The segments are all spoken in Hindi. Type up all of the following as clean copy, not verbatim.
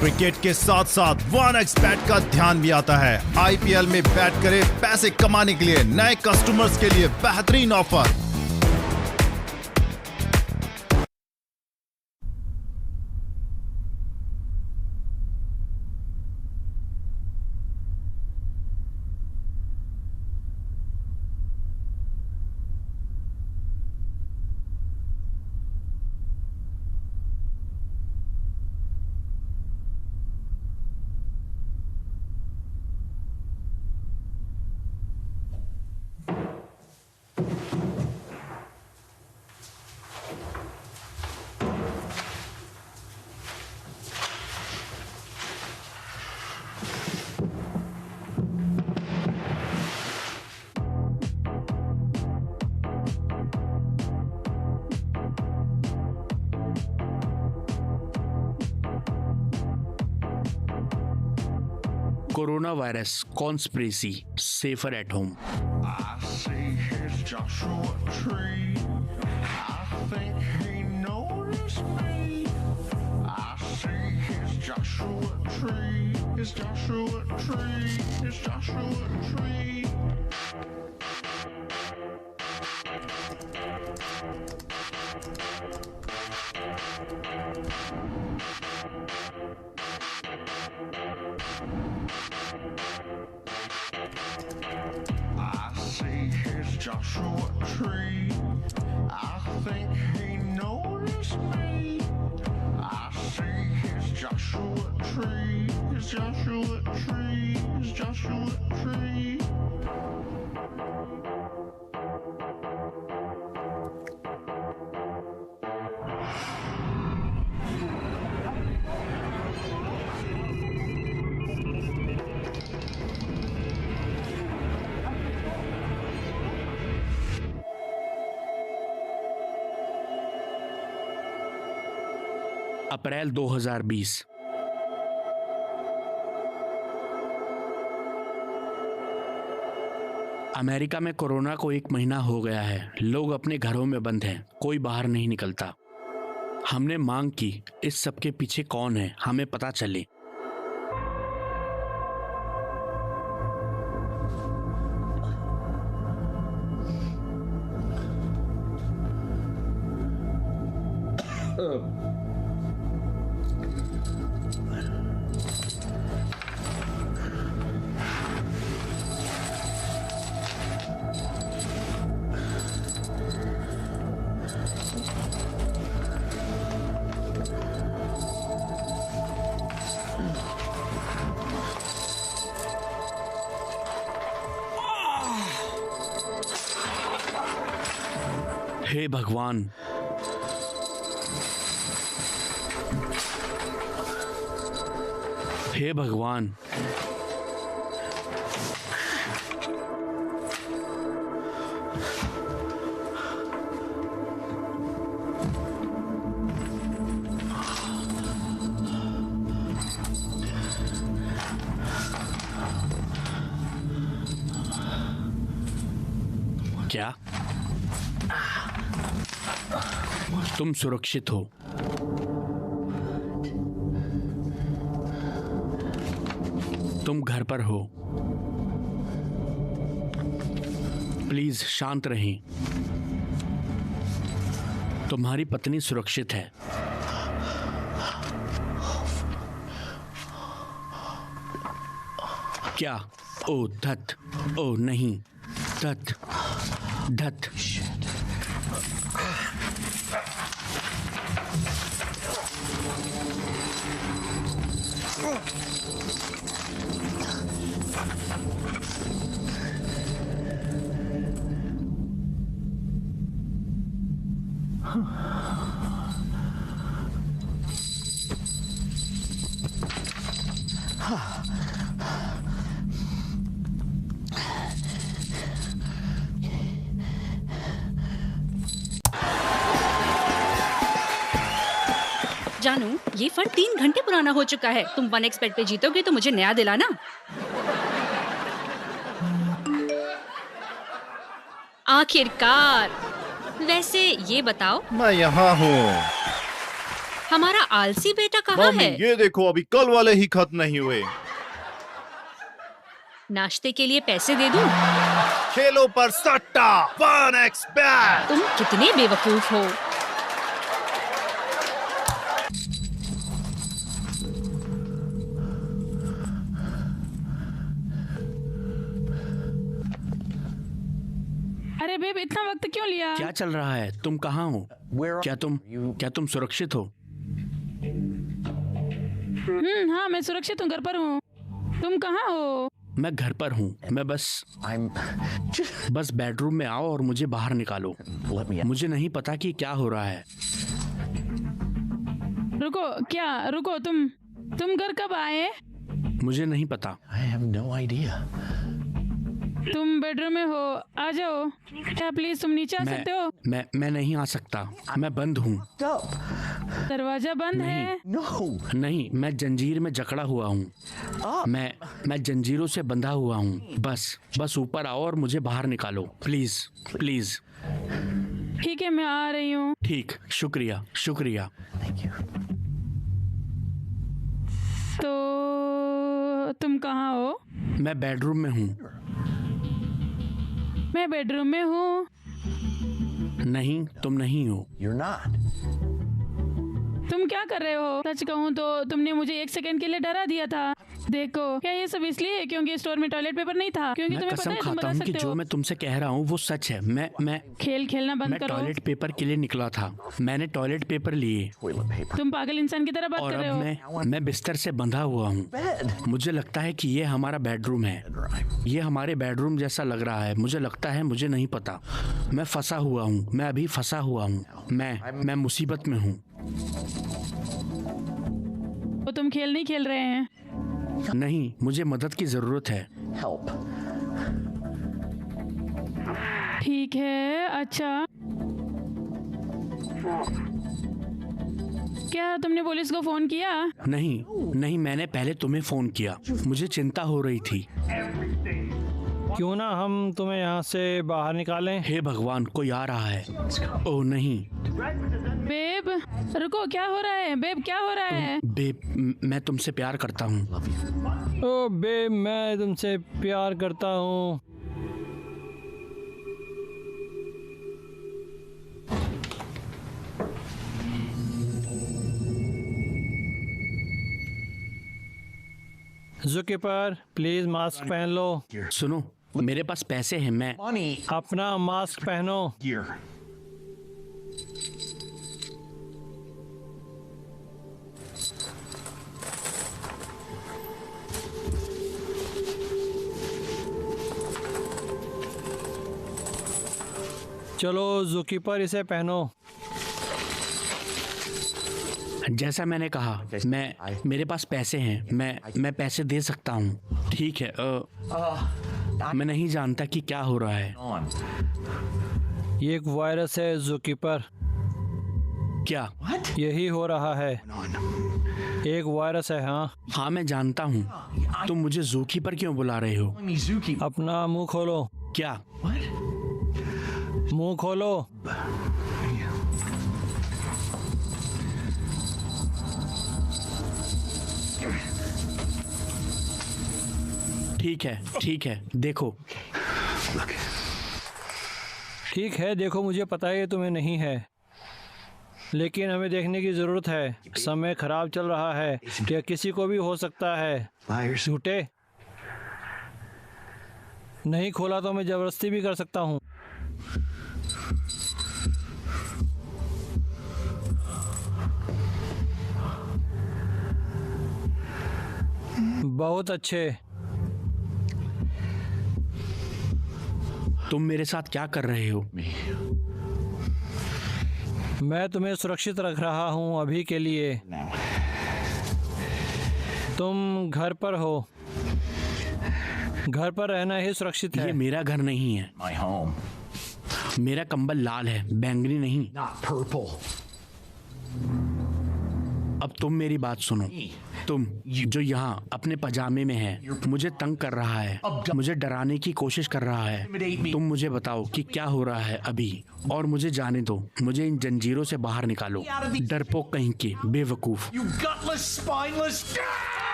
क्रिकेट के साथ साथ 1xBet का ध्यान भी आता है। आईपीएल में बैट करें पैसे कमाने के लिए, नए कस्टमर्स के लिए बेहतरीन offer. Corona virus conspiracy safer at home. I see his Joshua tree. I think he noticed me. I see his Joshua tree. His Joshua tree. His Joshua tree. I see his Joshua tree. I think he noticed me. I see his Joshua tree. His Joshua tree. His Joshua tree. April 2020। America में कोरोना को 1 महीना हो गया है। लोग अपने घरों में बंद हैं, कोई बाहर नहीं निकलता। हमने मांग की इस सब के पीछे कौन है, हमें पता चले। हे भगवान, हे भगवान, क्या तुम सुरक्षित हो? तुम घर पर हो। प्लीज शांत रहें। तुम्हारी पत्नी सुरक्षित है। क्या? ओ धत, ओ नहीं, धत धत। जानू, ये फंड 3 घंटे पुराना हो चुका है। तुम 1xBet पे जीतोगे तो मुझे नया दिलाना। आखिरकार। वैसे ये बताओ, मैं यहाँ हूँ। हमारा आलसी बेटा कहाँ मम्मी है? ये देखो, अभी कल वाले ही खत्म नहीं हुए। नाश्ते के लिए पैसे दे दूं? खेलों पर सट्टा 1xBet। तुम कितने बेवकूफ हो। अरे बेब, इतना वक्त क्यों लिया? क्या चल रहा है? तुम कहाँ हो? क्या तुम सुरक्षित हो? हाँ, मैं सुरक्षित हूँ, घर पर हूँ। तुम कहाँ हो? मैं घर पर हूँ। मैं बस बेडरूम में आओ और मुझे बाहर निकालो। मुझे नहीं पता कि क्या हो रहा है। रुको, तुम घर कब आए? मुझे नहीं पता। तुम बेडरूम में हो, आ जाओ। क्या प्लीज तुम नीचे आ सकते हो? मैं नहीं आ सकता। मैं बंद हूँ। दरवाजा बंद है। नहीं, मैं जंजीर में जकड़ा हुआ हूँ। मैं जंजीरों से बंधा हुआ हूँ। बस ऊपर आओ और मुझे बाहर निकालो, प्लीज प्लीज। ठीक है, मैं आ रही हूँ। ठीक, शुक्रिया। तो तुम कहाँ हो? मैं बेडरूम में हूँ। मैं बेडरूम में हूँ। नहीं, तुम नहीं हो। तुम क्या कर रहे हो? सच कहूँ तो तुमने मुझे 1 सेकंड के लिए डरा दिया था। देखो, क्या ये सब इसलिए है क्योंकि स्टोर में टॉयलेट पेपर नहीं था? क्योंकि मैं तुम्हें पता कसम है तुम खाता बता हूँ कि सकते जो हो। मैं तुमसे कह रहा हूँ वो सच है। मैं खेल खेलना बंद करो। टॉयलेट पेपर के लिए निकला था। मैंने टॉयलेट पेपर लिए तुम पागल इंसान की तरह बात और कर रहे अब हो। मैं बिस्तर से बंधा हुआ हूँ। मुझे लगता है कि ये हमारा बेडरूम है। ये हमारे बेडरूम जैसा लग रहा है। मुझे लगता है, मुझे नहीं पता। मैं फंसा हुआ हूँ। मैं अभी फंसा हुआ हूँ। मैं मुसीबत में हूँ। तो तुम खेल नहीं खेल रहे हैं? नहीं, मुझे मदद की जरूरत है। ठीक है, अच्छा। क्या तुमने पुलिस को फोन किया? नहीं, मैंने पहले तुम्हें फोन किया। मुझे चिंता हो रही थी। क्यों ना हम तुम्हें यहाँ से बाहर निकालें? हे भगवान, कोई आ रहा है। ओह नहीं। बेब, रुको, क्या हो रहा है? बेब, क्या हो रहा है? बेब, मैं तुमसे प्यार करता हूँ। ओ बेब, मैं तुमसे प्यार करता हूँ। ज़ुकीपर, प्लीज मास्क पहन लो। सुनो, मेरे पास पैसे हैं। मैं अपना मास्क पहनो। चलो ज़ुकीपर, इसे पहनो। जैसा मैंने कहा, मेरे पास पैसे हैं। मैं पैसे दे सकता हूँ। ठीक है। मैं नहीं जानता कि क्या हो रहा है। ये एक वायरस है ज़ुकीपर। क्या? यही हो रहा है। एक वायरस है। हाँ, मैं जानता हूँ। तुम मुझे ज़ूकी पर क्यों बुला रहे हो? अपना मुंह खोलो। क्या? मुंह खोलो। ठीक है, देखो। ठीक है, देखो, मुझे पता है ये तुम्हें नहीं है, लेकिन हमें देखने की जरूरत है। समय खराब चल रहा है। क्या किसी को भी हो सकता है। झूठे। नहीं खोला तो मैं जबरदस्ती भी कर सकता हूँ। बहुत अच्छे। तुम मेरे साथ क्या कर रहे हो? मैं तुम्हें सुरक्षित रख रहा हूँ अभी के लिए। तुम घर पर हो। घर पर रहना ही सुरक्षित है। ये मेरा घर नहीं है। मेरा कंबल लाल है, बैंगनी नहीं। अब तुम मेरी बात सुनो। तुम जो यहाँ अपने पजामे में है मुझे तंग कर रहा है, मुझे डराने की कोशिश कर रहा है। तुम मुझे बताओ कि क्या हो रहा है अभी और मुझे जाने दो। मुझे इन जंजीरों से बाहर निकालो, डरपोक कहीं के, बेवकूफ। You gutless, spineless.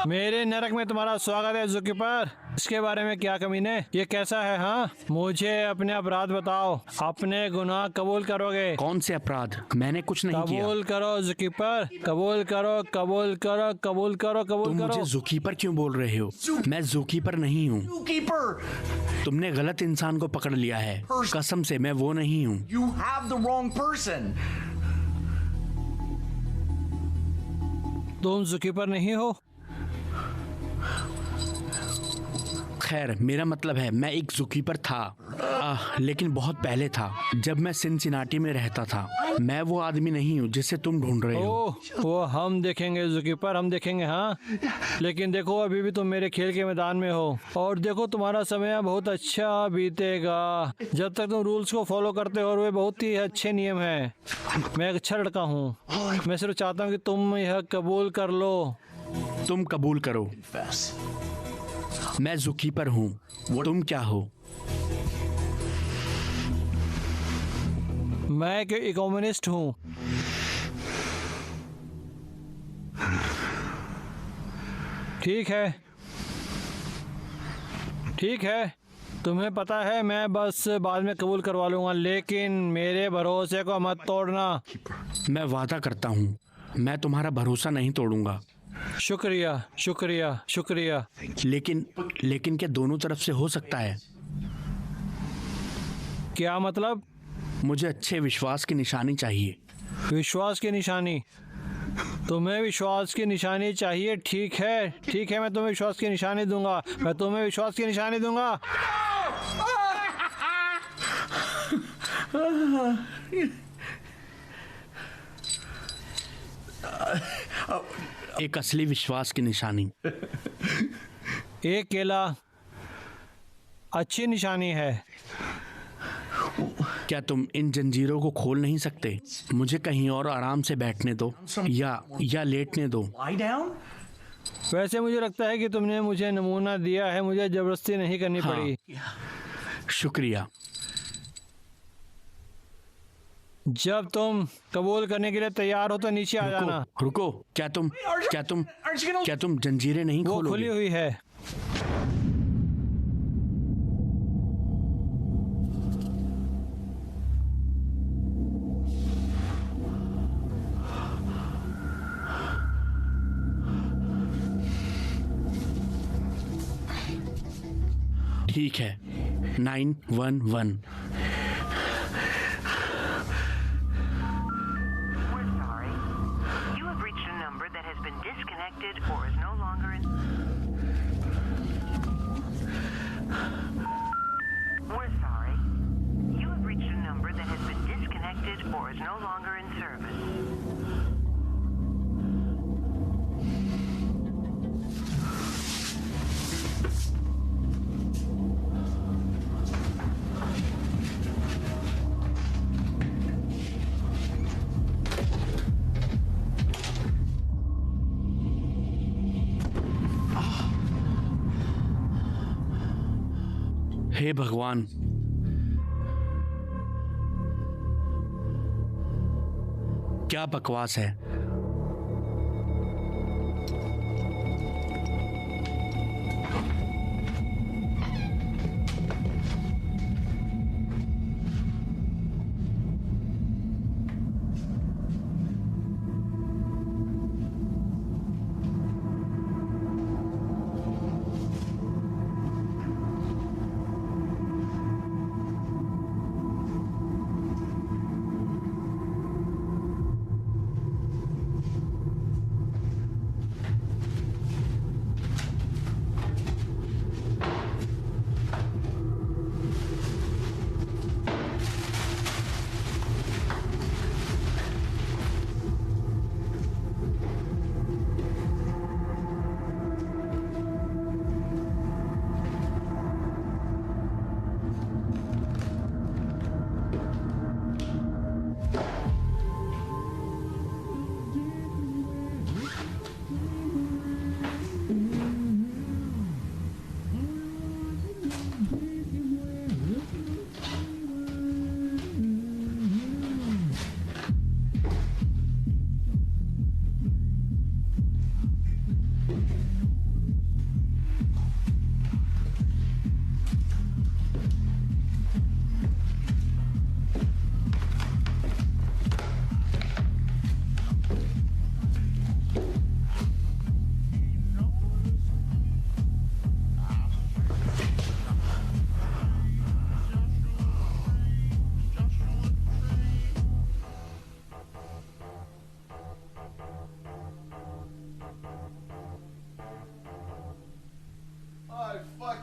मेरे नरक में तुम्हारा स्वागत है ज़ुकीपर। इसके बारे में क्या कमीने, ये कैसा है? हाँ, मुझे अपने अपराध बताओ। अपने गुनाह कबूल करोगे? कौन से अपराध? मैंने कुछ नहीं किया। कबूल करो ज़ुकीपर, कबूल करो, कबूल करो, कबूल करो, कबूल तुम मुझे करो। ज़ुकीपर क्यों बोल रहे हो? मैं ज़ुकीपर नहीं हूँ। Zookeeper, तुमने गलत इंसान को पकड़ लिया है। कसम से मैं वो नहीं हूँ। you have the wrong person. तुम ज़ुकीपर नहीं हो? खैर, मेरा मतलब है मैं एक ज़ुकीपर था, लेकिन बहुत पहले था, जब मैं सिनसिनाटी में रहता था। मैं वो आदमी नहीं हूँ जिसे तुम ढूंढ रहे हो। ओह, वो हम देखेंगे ज़ुकीपर, हम देखेंगे। हाँ, लेकिन देखो अभी भी तुम मेरे खेल के मैदान में हो और देखो तुम्हारा समय बहुत अच्छा बीतेगा जब तक तुम रूल्स को फॉलो करते हो और वे बहुत ही अच्छे नियम हैं। मैं एक अच्छा लड़का हूँ। मैं सिर्फ चाहता हूँ कि तुम यह कबूल कर लो। तुम कबूल करो। Confess. मैं ज़ुकीपर हूँ। तुम क्या हो? मैं एक कम्युनिस्ट हूँ। ठीक है, ठीक है, तुम्हें पता है मैं बस बाद में कबूल करवा लूंगा, लेकिन मेरे भरोसे को मत तोड़ना। मैं वादा करता हूँ मैं तुम्हारा भरोसा नहीं तोड़ूंगा। शुक्रिया, शुक्रिया, शुक्रिया। लेकिन क्या दोनों तरफ से हो सकता है? क्या मतलब? मुझे अच्छे विश्वास की निशानी चाहिए। विश्वास की निशानी? तुम्हें विश्वास की निशानी चाहिए? ठीक है, ठीक है, मैं तुम्हें विश्वास की निशानी दूंगा। मैं तुम्हें विश्वास की निशानी दूंगा। एक असली विश्वास की निशानी। एक केला अच्छी निशानी है। क्या तुम इन जंजीरों को खोल नहीं सकते? मुझे कहीं और आराम से बैठने दो या लेटने दो। Lie down? वैसे मुझे लगता है कि तुमने मुझे नमूना दिया है, मुझे जबरदस्ती नहीं करनी हाँ। पड़ी। शुक्रिया। जब तुम कबूल करने के लिए तैयार हो तो नीचे आ जाना। रुको। क्या तुम Aren't you gonna? जंजीरें नहीं वो खुली खोलोगे? हुई है। ठीक है। 911। We're sorry. You have reached a number that has been disconnected or is no longer in. We're sorry. You have reached a number that has been disconnected or is no longer in service. हे भगवान, क्या बकवास है।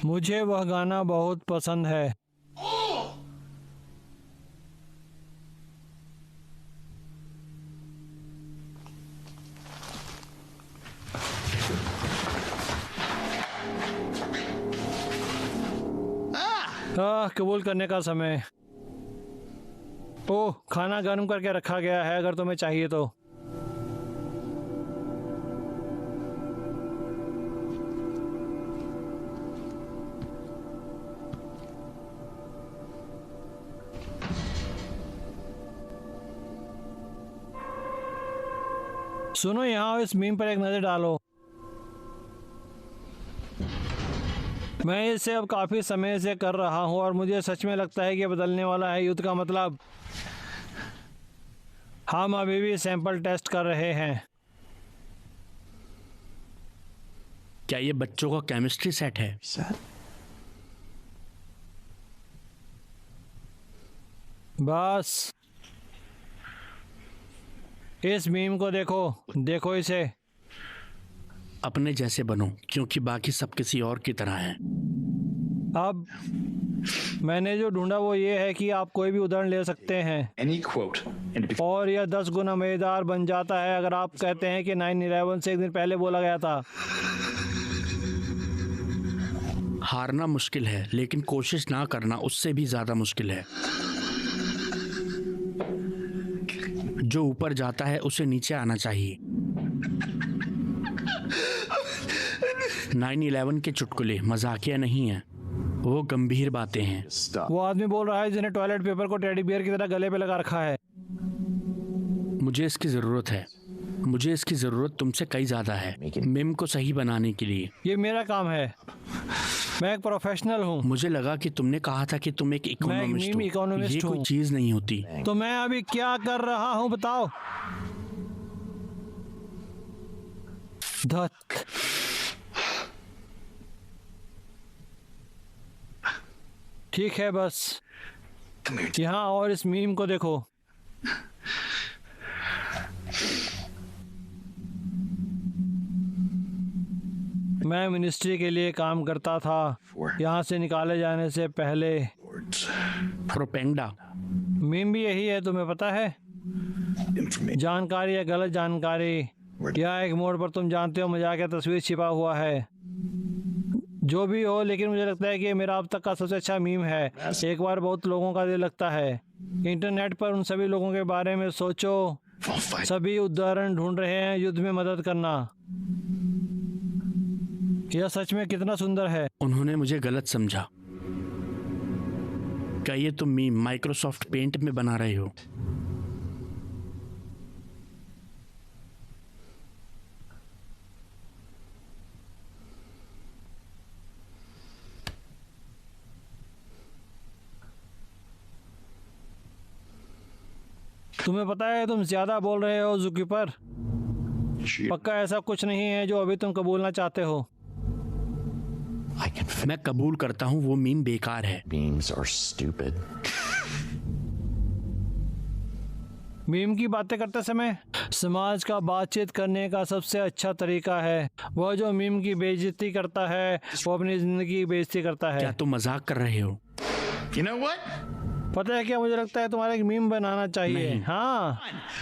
मुझे वह गाना बहुत पसंद है। कबूल करने का समय। ओह, खाना गर्म करके रखा गया है अगर तुम्हें चाहिए तो। सुनो, यहाँ इस मीम पर एक नजर डालो। मैं इसे अब काफी समय से कर रहा हूँ और मुझे सच में लगता है कि बदलने वाला है युद्ध का मतलब। हम अभी भी सैंपल टेस्ट कर रहे हैं। क्या ये बच्चों का केमिस्ट्री सेट है? बस इस मीम को देखो, देखो इसे। अपने जैसे बनो, क्योंकि बाकी सब किसी और की तरह हैं। अब मैंने जो ढूंढा वो ये है कि आप कोई भी उदाहरण ले सकते हैं Any quote, and it और यह 10 गुना मजेदार बन जाता है अगर आप कहते हैं कि 9/11 से एक दिन पहले बोला गया था। हारना मुश्किल है, लेकिन कोशिश ना करना उससे भी ज्यादा मुश्किल है। जो ऊपर जाता है उसे नीचे आना चाहिए। 9/11 के चुटकुले मजाकिया नहीं है, वो गंभीर बातें हैं। stop. वो आदमी बोल रहा है जिसने टॉयलेट पेपर को टेडी बियर की तरह गले पे लगा रखा है। मुझे इसकी ज़रूरत है। मुझे इसकी ज़रूरत तुमसे कई ज़्यादा है, मिम को सही बनाने के लिए। ये मेरा काम है, मैं एक प्रोफेशनल हूँ। मुझे लगा कि तुमने कहा था कि तुम एक इकोनॉमिस्ट मीम हो। इकोनॉमिस्ट ये कोई हूँ। चीज़ नहीं होती। तो मैं अभी क्या कर रहा हूँ बताओ? धत। ठीक है, बस यहाँ और इस मीम को देखो। मैं मिनिस्ट्री के लिए काम करता था। यहाँ से निकाले जाने से पहले प्रोपेगेंडा। मीम भी यही है, तुम्हें पता है। जानकारी या गलत जानकारी, या एक मोड़ पर तुम जानते हो मजाक या तस्वीर छिपा हुआ है। जो भी हो, लेकिन मुझे लगता है कि ये मेरा अब तक का सबसे अच्छा मीम है। एक बार बहुत लोगों का दिल लगता है। इंटरनेट पर उन सभी लोगों के बारे में सोचो, सभी उदाहरण ढूंढ रहे हैं युद्ध में मदद करना। यह सच में कितना सुंदर है। उन्होंने मुझे गलत समझा। क्या ये तुम मीम माइक्रोसॉफ्ट पेंट में बना रहे हो? तुम्हें पता है तुम ज्यादा बोल रहे हो ज़ुकीपर। पक्का ऐसा कुछ नहीं है जो अभी तुम कबूलना चाहते हो। मैं कबूल करता हूँ वो मीम बेकार है। Memes are stupid. मीम की बातें करते समय समाज का बातचीत करने का सबसे अच्छा तरीका है वह जो मीम की बेइज्जती करता है वो अपनी जिंदगी की बेइज्जती करता क्या है। तुम मजाक कर रहे हो? You know what? पता है क्या, मुझे लगता है तुम्हारा एक मीम बनाना चाहिए। नहीं। हाँ,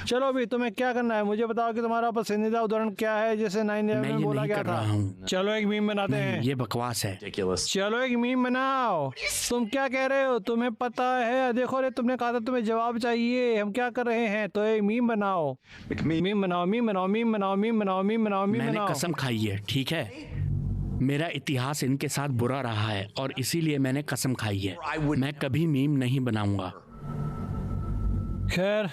चलो अभी तुम्हें क्या करना है मुझे बताओ कि तुम्हारा पसंदीदा उदाहरण क्या है जिसे 9/11 मैं में ये बोला नहीं गया कर था। रहा हूँ। चलो एक मीम बनाते हैं। ये बकवास है। Ridiculous. चलो एक मीम बनाओ। तुम क्या कह रहे हो? तुम्हें पता है, देखो रे, तुमने कहा था तुम्हें जवाब चाहिए। हम क्या कर रहे हैं? तो एक मीम बनाओ। Like me. मीम बनाओ, मीम बनाओ, मीम बनाओ, मीम बनाओ, मीम बनाओ, मीम मैंने बनाओ। कसम खाई है, ठीक है? मेरा इतिहास इनके साथ बुरा रहा है और इसीलिए मैंने कसम खाई है मैं कभी मीम नहीं बनाऊंगा। खैर,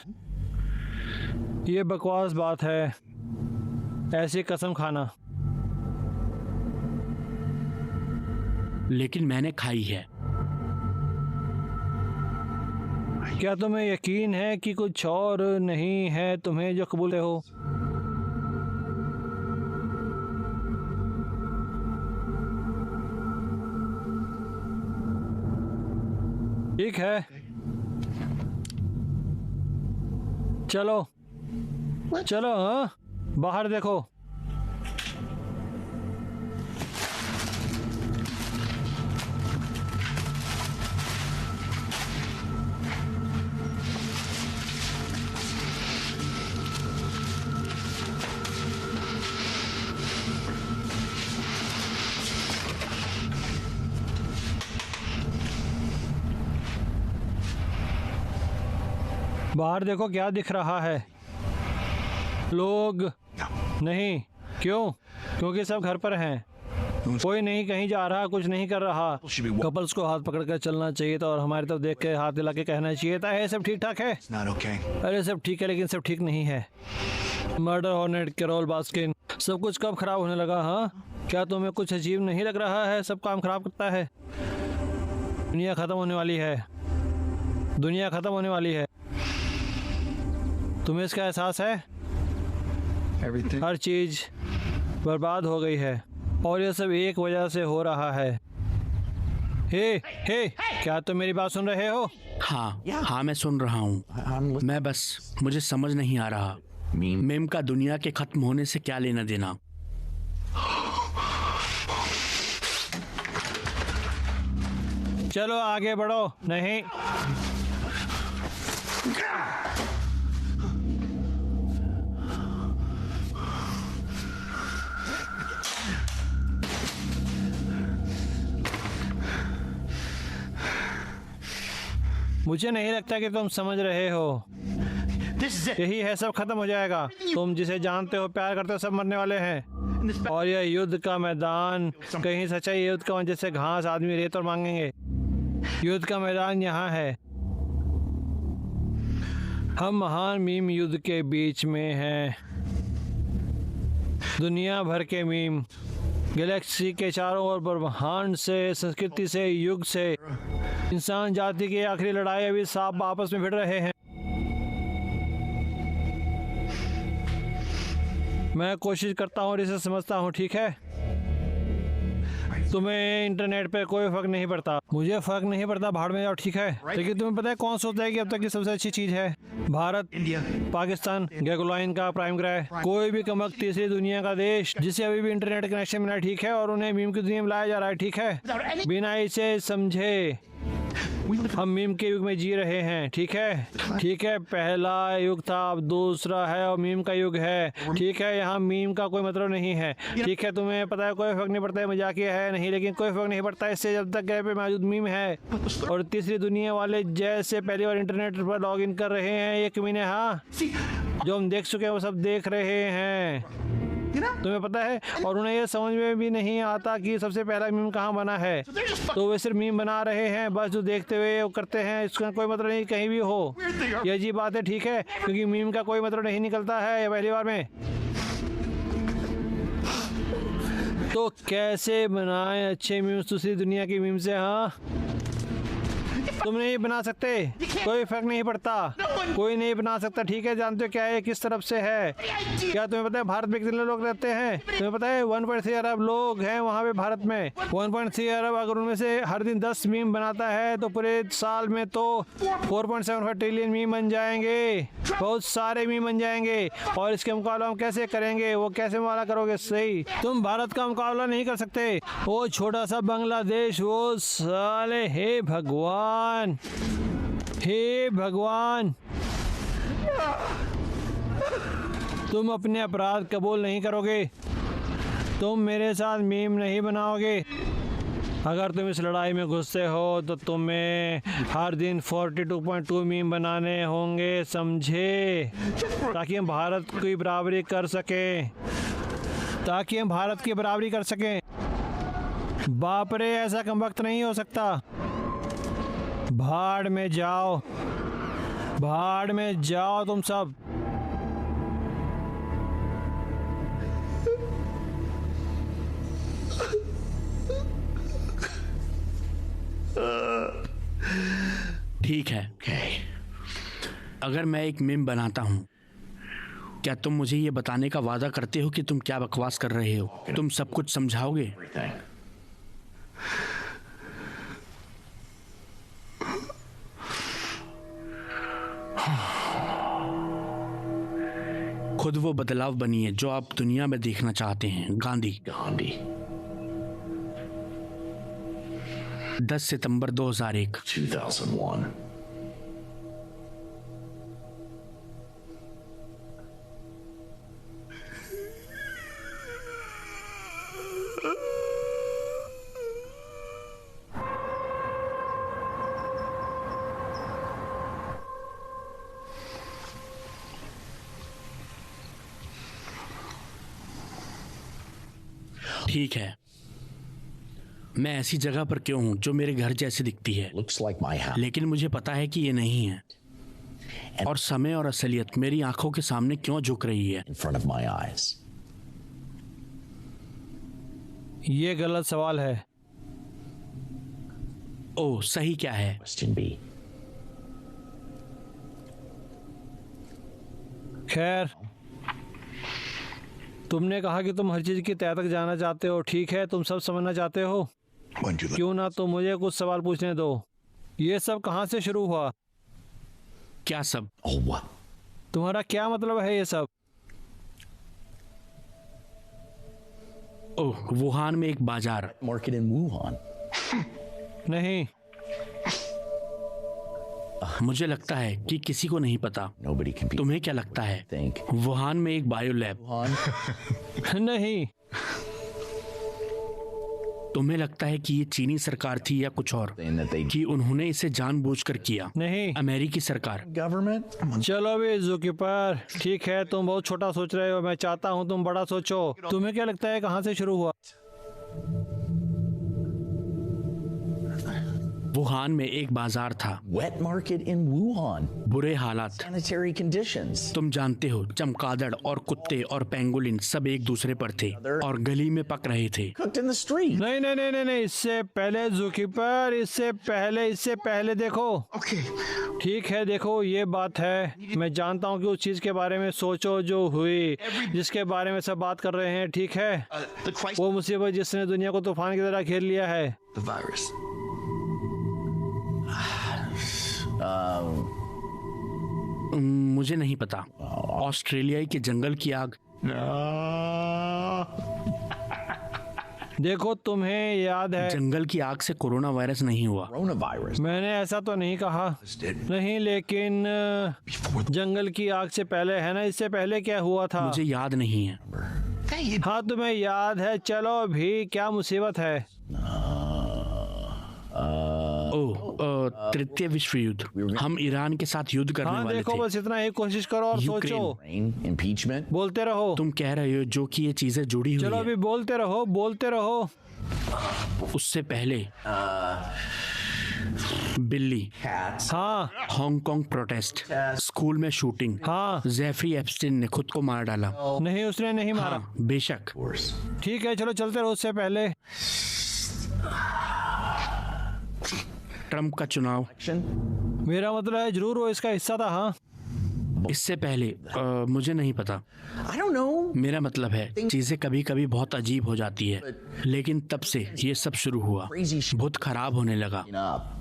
ये बकवास बात है ऐसी कसम खाना। लेकिन मैंने खाई है। क्या तुम्हें यकीन है कि कुछ और नहीं है तुम्हें जो कबूल हो? ठीक है, चलो चलो, हाँ बाहर देखो। बाहर देखो क्या दिख रहा है। लोग नहीं, क्यों? क्योंकि सब घर पर हैं, कोई नहीं कहीं जा रहा, कुछ नहीं कर रहा। कपल्स को हाथ पकड़कर चलना चाहिए था और हमारी तरफ देख के हाथ हिला के कहना चाहिए था, ये सब ठीक ठाक है। अरे सब ठीक है, लेकिन सब ठीक नहीं है। मर्डर हॉर्नेट, कैरोल बास्किन, सब कुछ कब खराब होने लगा? हाँ, क्या तुम्हें कुछ अजीब नहीं लग रहा है? सब काम खराब करता है। दुनिया खत्म होने वाली है, दुनिया खत्म होने वाली है। तुम्हें इसका एहसास है? हर चीज बर्बाद हो गई है और यह सब एक वजह से हो रहा है। हे, क्या तुम मेरी बात सुन रहे हो? हाँ, मैं सुन रहा हूँ। मुझे समझ नहीं आ रहा, मीम का दुनिया के खत्म होने से क्या लेना देना? चलो आगे बढ़ो। नहीं, मुझे नहीं लगता कि तुम समझ रहे हो। यही है, सब खत्म हो जाएगा। तुम जिसे जानते हो, प्यार करते हो, सब मरने वाले हैं। और यह युद्ध का मैदान कहीं सच्चाई युद्ध का, जैसे घास आदमी रेत और मांगेंगे। युद्ध का मैदान यहाँ है। हम महान मीम युद्ध के बीच में हैं। दुनिया भर के मीम, गैलेक्सी के चारों ओर, ब्रह्मांड से, संस्कृति से, युग से, इंसान जाति की आखिरी लड़ाई अभी सांप आपस में भिड़ रहे हैं। मैं कोशिश करता हूँ और इसे समझता हूँ, ठीक है? तुम्हें इंटरनेट पे कोई फर्क नहीं पड़ता, मुझे फर्क नहीं पड़ता, भाड़ में जाओ, ठीक है? लेकिन तुम्हें पता है कौन सोचता है कि अब तक की सबसे अच्छी चीज है? भारत, पाकिस्तान, गैगोलाइन का प्राइम ग्रह, कोई भी कमक तीसरी दुनिया का देश जिसे अभी भी इंटरनेट कनेक्शन मिला, ठीक है? और उन्हें मीम की दुनिया में लाया जा रहा है, ठीक है? बिना इसे समझे हम मीम के युग में जी रहे हैं, ठीक है? ठीक है, पहला युग था, अब दूसरा है और मीम का युग है, ठीक है? यहाँ मीम का कोई मतलब नहीं है, ठीक है? तुम्हें पता है कोई फर्क नहीं पड़ता है, मजाकिया है नहीं, लेकिन कोई फर्क नहीं पड़ता इससे जब तक ग्रह पे मौजूद मीम है। और तीसरी दुनिया वाले जैसे पहली बार इंटरनेट पर लॉग इन कर रहे हैं, ये कमीने, हाँ, जो हम देख चुके हैं वो सब देख रहे हैं, तुम्हें पता है? और उन्हें ये समझ में भी नहीं आता कि सबसे पहला मीम कहाँ बना है, तो वे सिर्फ मीम बना रहे हैं, बस जो देखते हुए वो करते हैं, इसका कोई मतलब नहीं कहीं भी हो। ये अजीब बात है, ठीक है? क्योंकि मीम का कोई मतलब नहीं निकलता है ये पहली बार में। तो कैसे बनाए अच्छे मीम्स दूसरी दुनिया की मीम से? हाँ, तुम नहीं बना सकते, कोई फर्क नहीं पड़ता, कोई नहीं बना सकता, ठीक है? जानते हो क्या है, किस तरफ से है? क्या तुम्हें पता है भारत में कितने लोग रहते हैं? तुम्हें पता है 1.3 अरब लोग हैं वहाँ पे भारत में। 1.3 अरब, अगर उनमें से हर दिन 10 मीम बनाता है तो पूरे साल में तो 4.75 ट्रिलियन मीम बन जाएंगे, बहुत सारे मीम बन जाएंगे। और इसके मुकाबला हम कैसे करेंगे? वो कैसे मुकाबला करोगे? सही, तुम भारत का मुकाबला नहीं कर सकते। वो छोटा सा बांग्लादेश, वो साले, हे भगवान, हे भगवान, तुम अपने अपराध कबूल नहीं करोगे, तुम मेरे साथ मीम नहीं बनाओगे। अगर तुम इस लड़ाई में घुसते हो तो तुम्हें हर दिन 42.2 मीम बनाने होंगे, समझे? ताकि हम भारत की बराबरी कर सकें, ताकि हम भारत की बराबरी कर सकें। बाप रे, ऐसा कम वक्त नहीं हो सकता। भाड़ में जाओ, भाड़ में जाओ तुम सब। ठीक है, अगर मैं एक मीम बनाता हूँ, क्या तुम मुझे ये बताने का वादा करते हो कि तुम क्या बकवास कर रहे हो? तुम सब कुछ समझाओगे? खुद वो बदलाव बनिए जो आप दुनिया में देखना चाहते हैं। गांधी। 10 सितंबर 2001। ठीक है, मैं ऐसी जगह पर क्यों हूँ जो मेरे घर जैसी दिखती है, Looks like my house. लेकिन मुझे पता है कि ये नहीं है। और समय और असलियत मेरी आंखों के सामने क्यों झुक रही है? In front of my eyes. ये गलत सवाल है। ओह, सही क्या है? Question B. खैर, तुमने कहा कि तुम हर चीज की तह तक जाना चाहते हो। ठीक है, तुम सब समझना चाहते हो, क्यों ना तो मुझे कुछ सवाल पूछने दो। ये सब कहाँ से शुरू हुआ? क्या सब? Oh, what? तुम्हारा क्या मतलब है ये सब? ओह, वुहान में एक बाजार। Market in Wuhan. नहीं, मुझे लगता है कि किसी को नहीं पता। Nobody can be. तुम्हें क्या लगता है? Think. वुहान में एक बायो लैब। Wuhan. नहीं, तुम्हें लगता है कि ये चीनी सरकार थी या कुछ और, Saying that they कि उन्होंने इसे जानबूझकर किया? नहीं। अमेरिकी सरकार। government. चलो अभी ज़ूकीपर, ठीक है, तुम बहुत छोटा सोच रहे हो। मैं चाहता हूँ तुम बड़ा सोचो। तुम्हें क्या लगता है कहाँ से शुरू हुआ? वुहान में एक बाजार था। Wet market in Wuhan. बुरे हालात। Sanitary conditions. तुम जानते हो, चमगादड़ और कुत्ते और पेंगुलिन सब एक दूसरे पर थे और गली में पक रहे थे। Cooked in the street. नहीं नहीं नहीं नहीं नहीं, इससे पहले ज़ूकीपर, इससे पहले देखो। Okay. ठीक है, देखो ये बात है। मैं जानता हूँ कि उस चीज के बारे में सोचो जो हुई, जिसके बारे में सब बात कर रहे हैं। ठीक है, The crisis. वो मुसीबत जिसने दुनिया को तूफान की तरह घेर लिया है। The virus. मुझे नहीं पता। ऑस्ट्रेलियाई के जंगल की आग। देखो, तुम्हें याद है, जंगल की आग से कोरोना वायरस नहीं हुआ। Coronavirus. मैंने ऐसा तो नहीं कहा। नहीं, लेकिन जंगल की आग से पहले है ना, इससे पहले क्या हुआ था? मुझे याद नहीं है। हाँ, तुम्हें याद है। चलो अभी क्या मुसीबत है? ओह, तृतीय विश्व युद्ध। हम ईरान के साथ युद्ध करने हाँ वाले देखो, थे। बस इतना ही कोशिश करो और यूक्रेन। सोचो। Rain. Impeachment. बोलते रहो। तुम कह रहे हो जो कि ये चीजें जुड़ी हुई चलो है। अभी बोलते रहो। उससे पहले बिल्ली, Cats. हाँ हांगकांग प्रोटेस्ट, स्कूल में शूटिंग, हाँ। जेफरी एप्स्टीन ने खुद को मार डाला। नहीं, उसने नहीं मारा। हाँ, बेशक। Worse. ठीक है, चलो चलते रहो। उससे पहले ट्रम्प का चुनाव। Action. मेरा मतलब है जरूर वो इसका हिस्सा था। हाँ, इससे पहले मुझे नहीं पता। I don't know. मेरा मतलब है चीजें कभी कभी बहुत अजीब हो जाती है, लेकिन तब से ये सब शुरू हुआ। Crazy shit बहुत खराब होने लगा। up.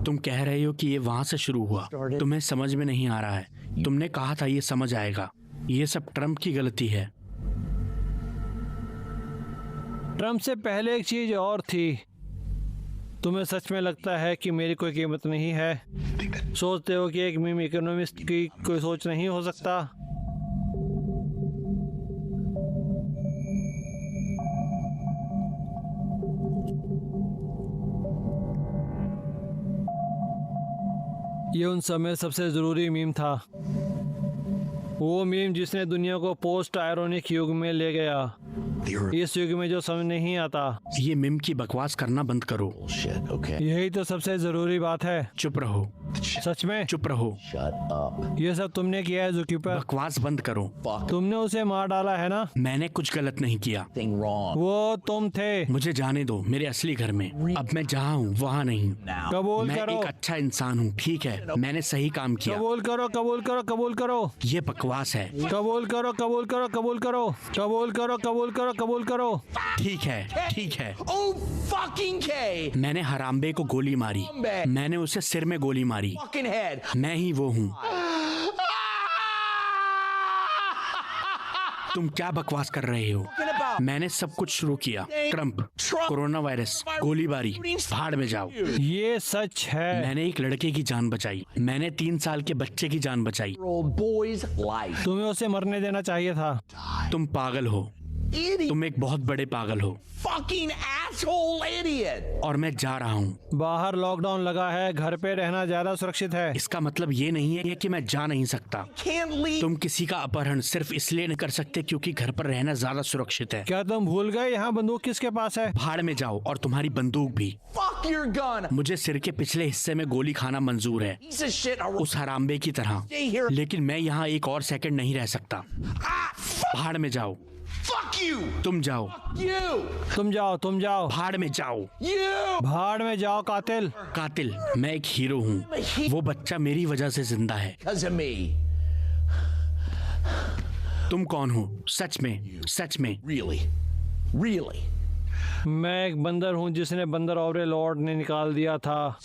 तुम कह रहे हो कि ये वहां से शुरू हुआ। तुम्हें समझ में नहीं आ रहा है। तुमने कहा था ये समझ आएगा। ये सब ट्रम्प की गलती है। ट्रम्प से पहले एक चीज और थी। तुम्हें सच में लगता है कि मेरी कोई कीमत नहीं है? सोचते हो कि एक मीम इकोनॉमिस्ट की कोई सोच नहीं हो सकता? ये उन समय सबसे जरूरी मीम था। वो मीम जिसने दुनिया को पोस्ट आयरोनिक युग में ले गया। इस युग में जो समझ नहीं आता। ये मिम की बकवास करना बंद करो। Bullshit. Okay. यही तो सबसे जरूरी बात है। चुप रहो। सच में चुप रहो। Shut up. ये सब तुमने किया है ज़ूकीपर। बकवास बंद करो। Fuck. तुमने उसे मार डाला है ना? मैंने कुछ गलत नहीं किया। Thing wrong. वो तुम थे। मुझे जाने दो मेरे असली घर में। अब मैं जहाँ हूँ वहाँ नहीं। Now. कबूल मैं करो। एक अच्छा इंसान हूँ। ठीक है, मैंने सही काम किया। कबूल करो, कबूल करो, कबूल करो। ये बकवास है। कबूल करो, कबूल करो, कबूल करो। कबूल करो, कबूल करो, कबूल करो। ठीक है, ठीक है। Oh fucking K. मैंने हरामबे को गोली मारी। मैंने उसे सिर में गोली मारी। Fucking head. मैं ही वो हूँ। तुम क्या बकवास कर रहे हो? मैंने सब कुछ शुरू किया। ट्रम्प, कोरोना वायरस, गोलीबारी, भाड़ में जाओ। ये सच है। मैंने एक लड़के की जान बचाई। मैंने 3 साल के बच्चे की जान बचाई। Old boy's life. तुम्हें उसे मरने देना चाहिए था। तुम पागल हो। Idiot. तुम एक बहुत बड़े पागल हो। Fucking ass. asshole idiot. और मैं जा रहा हूँ। बाहर लॉकडाउन लगा है, घर पे रहना ज्यादा सुरक्षित है। इसका मतलब ये नहीं है कि मैं जा नहीं सकता। Can't leave. तुम किसी का अपहरण सिर्फ इसलिए नहीं कर सकते क्योंकि घर पर रहना ज्यादा सुरक्षित है। क्या तुम भूल गए यहाँ बंदूक किसके पास है? भाड़ में जाओ, और तुम्हारी बंदूक भी। Fuck your gun. मुझे सिर के पिछले हिस्से में गोली खाना मंजूर है, Piece of shit. उस हरामबे की तरह, Stay here. लेकिन मैं यहाँ एक और सेकंड नहीं रह सकता। भाड़ में जाओ। Fuck you. तुम जाओ। You. तुम जाओ, तुम जाओ, भाड़ में जाओ। You. भाड़ में जाओ कातिल। कातिल, मैं एक हीरो हूँ। वो बच्चा मेरी वजह से जिंदा है। Because of me. तुम कौन हो? सच में, सच में। Really. Really. मैं एक बंदर हूँ जिसने बंदर ओवरलॉर्ड ने निकाल दिया था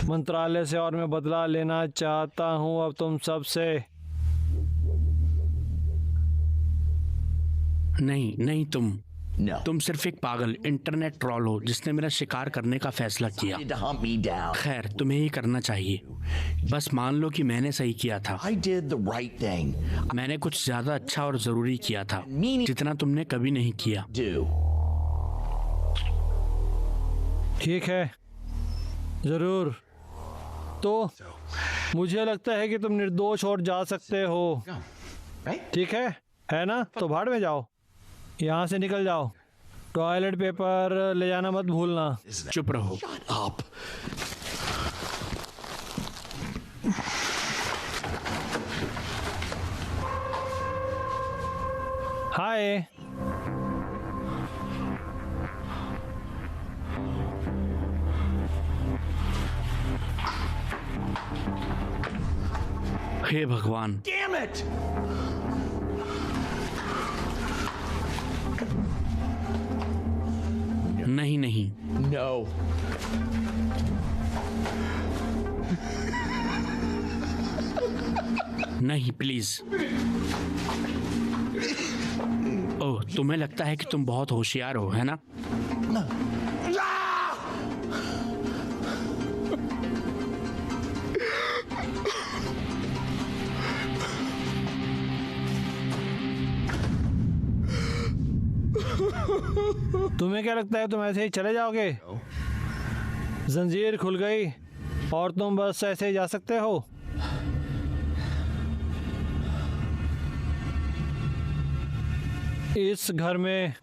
मंत्रालय से, और मैं बदला लेना चाहता हूँ अब तुम सबसे। नहीं तुम No. तुम सिर्फ एक पागल इंटरनेट ट्रॉल हो जिसने मेरा शिकार करने का फैसला किया। Did to hunt me down. खैर, तुम्हें ही करना चाहिए। बस मान लो कि मैंने सही किया था। I did the right thing. मैंने कुछ ज्यादा अच्छा और जरूरी किया था, जितना तुमने कभी नहीं किया। Do. ठीक है, जरूर। तो मुझे लगता है कि तुम निर्दोष और जा सकते हो। Right? ठीक है ना? तो भाड़ में जाओ, यहाँ से निकल जाओ। टॉयलेट पेपर ले जाना मत भूलना। चुप रहो। Up. हाय। हे भगवान। Damn it. नहीं। No. नहीं, प्लीज। ओह, तुम्हें लगता है कि तुम बहुत होशियार हो, है ना? तुम्हें क्या लगता है तुम ऐसे ही चले जाओगे? जंजीर खुल गई और तुम बस ऐसे ही जा सकते हो? इस घर में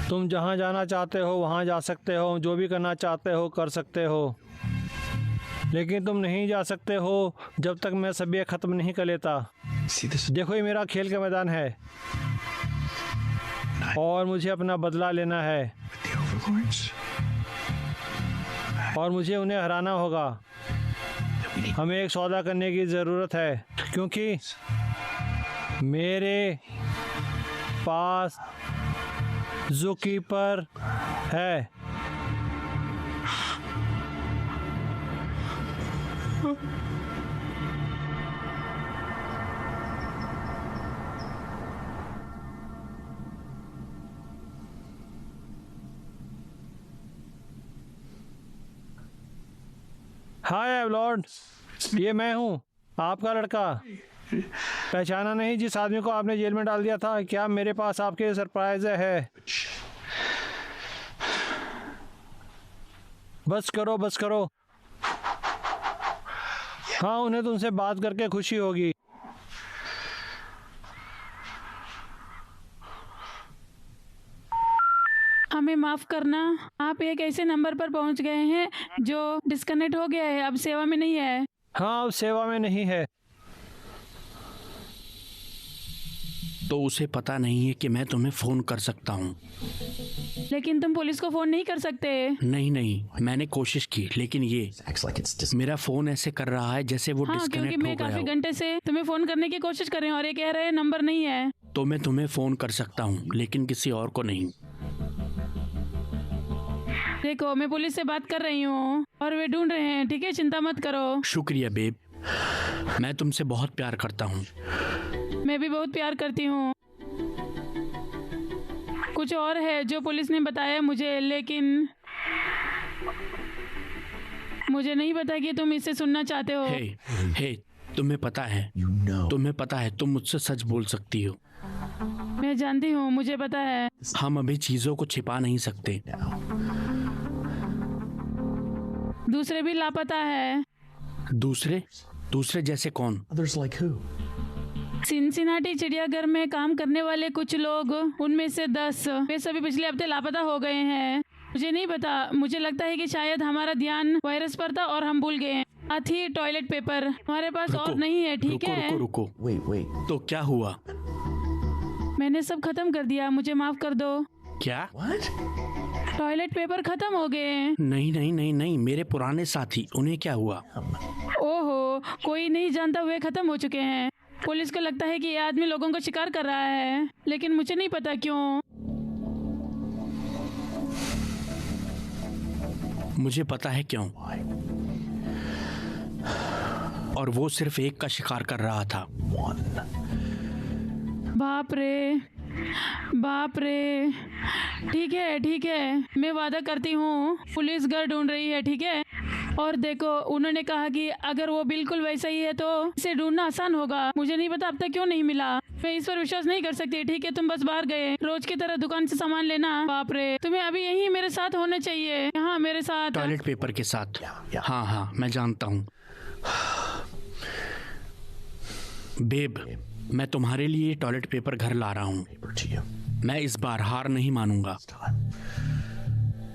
तुम जहाँ जाना चाहते हो वहाँ जा सकते हो, जो भी करना चाहते हो कर सकते हो, लेकिन तुम नहीं जा सकते हो जब तक मैं सब ये ख़त्म नहीं कर लेता। देखो, ये मेरा खेल का मैदान है और मुझे अपना बदला लेना है और मुझे उन्हें हराना होगा। हमें एक सौदा करने की ज़रूरत है क्योंकि मेरे पास ज़ूकीपर है। हाय एवलॉर्ड, ये मैं हूँ, आपका लड़का। पहचाना नहीं जिस आदमी को आपने जेल में डाल दिया था? क्या मेरे पास आपके लिए सरप्राइज है? बस करो, बस करो। हाँ, उन्हें तुमसे बात करके खुशी होगी। हमें माफ करना, आप एक ऐसे नंबर पर पहुंच गए हैं जो डिस्कनेक्ट हो गया है, अब सेवा में नहीं है। हाँ, अब सेवा में नहीं है। तो उसे पता नहीं है कि मैं तुम्हें फोन कर सकता हूँ। लेकिन तुम पुलिस को फोन नहीं कर सकते। नहीं, मैंने कोशिश की, लेकिन ये Acts like it's dis- मेरा फोन ऐसे कर रहा है जैसे वो हाँ, क्योंकि डिस्कनेक्ट हो मैं गया काफी हो। घंटे से तुम्हें फोन करने की कोशिश कर रहे हैं और ये कह रहे हैं नंबर नहीं है। तो मैं तुम्हें फोन कर सकता हूँ, लेकिन किसी और को नहीं। देखो, मैं पुलिस से बात कर रही हूँ और वे ढूंढ रहे हैं, ठीक है? चिंता मत करो। शुक्रिया बेब, मैं तुमसे बहुत प्यार करता हूँ। मैं भी बहुत प्यार करती हूँ। कुछ और है जो पुलिस ने बताया मुझे, लेकिन मुझे नहीं पता कि तुम इसे सुनना चाहते हो। हे, तुम्हें पता है, तुम्हें पता है, तुम मुझसे सच बोल सकती हो। मैं जानती हूँ, मुझे पता है। हम अभी चीजों को छिपा नहीं सकते। दूसरे भी लापता है। दूसरे जैसे कौन? Others like who? सिनसिनाटी चिड़ियाघर में काम करने वाले कुछ लोग, उनमें से 10 वे सभी पिछले हफ्ते लापता हो गए हैं। मुझे नहीं पता, मुझे लगता है कि शायद हमारा ध्यान वायरस पर था और हम भूल गए। साथ ही टॉयलेट पेपर हमारे पास और नहीं है, ठीक है? रुको। Wait. तो क्या हुआ? मैंने सब खत्म कर दिया, मुझे माफ कर दो। क्या? What? टॉयलेट पेपर खत्म हो गए। नहीं, मेरे पुराने साथी, उन्हें क्या हुआ? ओहो, कोई नहीं जानता, वे खत्म हो चुके हैं। पुलिस को लगता है कि ये आदमी लोगों को शिकार कर रहा है, लेकिन मुझे नहीं पता क्यों। मुझे पता है क्यों। और वो सिर्फ एक का शिकार कर रहा था। बाप रे। ठीक है, मैं वादा करती हूँ, पुलिस घर ढूंढ रही है, ठीक है? और देखो, उन्होंने कहा कि अगर वो बिल्कुल वैसा ही है तो इसे ढूंढना आसान होगा। मुझे नहीं पता अब तक क्यों नहीं मिला। मैं इस पर विश्वास नहीं कर सकती, ठीक है? तुम बस बाहर गए, रोज की तरह दुकान से सामान लेना। बाप रे, तुम्हें अभी यहीं मेरे साथ होना चाहिए, यहाँ मेरे साथ। टॉयलेट पेपर के साथ? हाँ, मैं जानता हूँ। बेब, मैं तुम्हारे लिए टॉयलेट पेपर घर ला रहा हूँ। मैं इस बार हार नहीं मानूंगा।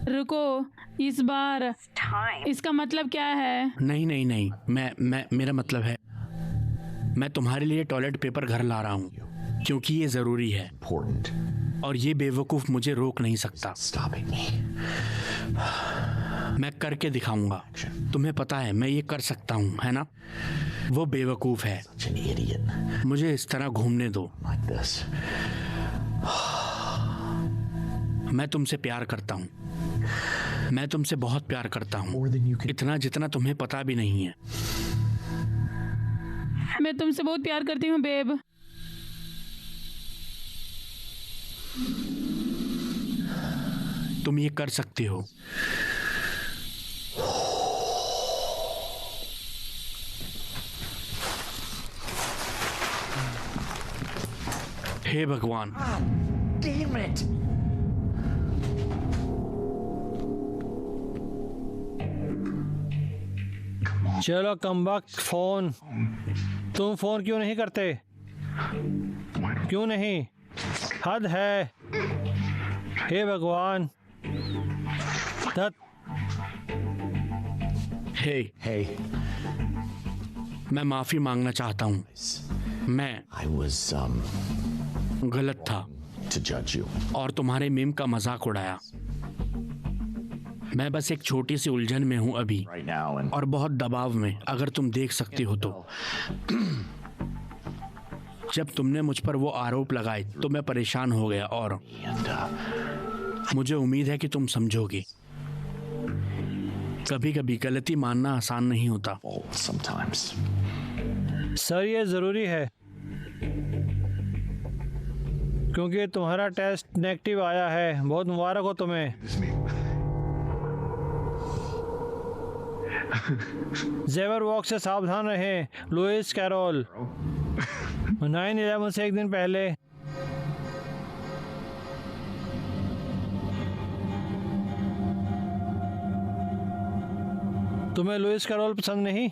रुको, इस बार इसका मतलब क्या है? नहीं, मेरा मतलब है, मैं तुम्हारे लिए टॉयलेट पेपर घर ला रहा हूँ क्योंकि ये जरूरी है और ये बेवकूफ मुझे रोक नहीं सकता। मैं करके दिखाऊंगा। तुम्हें पता है मैं ये कर सकता हूँ, है ना? वो बेवकूफ है। मुझे इस तरह घूमने दो। मैं तुमसे प्यार करता हूँ। मैं तुमसे बहुत प्यार करता हूँ, इतना जितना तुम्हें पता भी नहीं है। मैं तुमसे बहुत प्यार करती हूँ बेब। तुम ये कर सकती हो। हे भगवान। Damn it! चलो कमबख्त फोन। तुम फोन क्यों नहीं करते? क्यों नहीं? हद है। हे भगवान। हे, मैं माफी मांगना चाहता हूँ। मैं I was गलत था to judge you. और तुम्हारे मीम का मजाक उड़ाया। मैं बस एक छोटी सी उलझन में हूँ अभी Right now and और बहुत दबाव में, अगर तुम देख सकती हो तो। जब तुमने मुझ पर वो आरोप लगाए तो मैं परेशान हो गया और मुझे उम्मीद है कि तुम समझोगे। कभी कभी गलती मानना आसान नहीं होता। sometimes. सर, ये ज़रूरी है क्योंकि तुम्हारा टेस्ट नेगेटिव आया है। बहुत मुबारक हो तुम्हें। जेवर वॉक से सावधान रहें, लुइस कैरोल। 9/11 से एक दिन पहले तुम्हें लुइस कैरोल पसंद नहीं?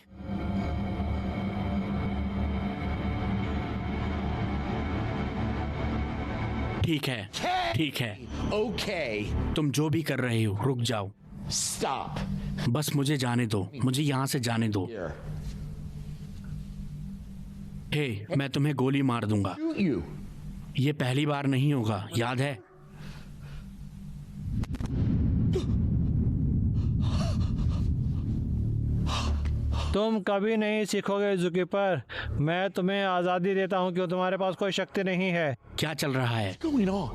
ठीक है। Okay. तुम जो भी कर रहे हो रुक जाओ। Stop. बस मुझे जाने दो, मुझे यहाँ से जाने दो। Here. हे, मैं तुम्हें गोली मार दूंगा। Shoot you. ये पहली बार नहीं होगा, याद है? तुम कभी नहीं सीखोगे ज़ुकीपर। मैं तुम्हें आज़ादी देता हूँ क्यों तुम्हारे पास कोई शक्ति नहीं है। क्या चल रहा है? Going on.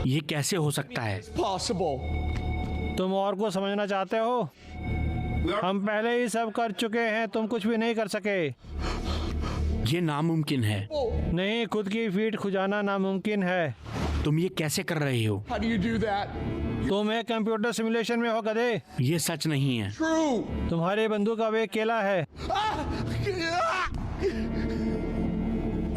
ये कैसे हो सकता है? Possible. तुम और को समझना चाहते हो? हम पहले ही सब कर चुके हैं, तुम कुछ भी नहीं कर सके। ये नामुमकिन है। नहीं, खुद की फीट खुजाना नामुमकिन है। तुम ये कैसे कर रहे हो? How do you do that? तुम एक कंप्यूटर सिमुलेशन में हो गधे। ये सच नहीं है। True. तुम्हारी बंदूक अब एक केला है।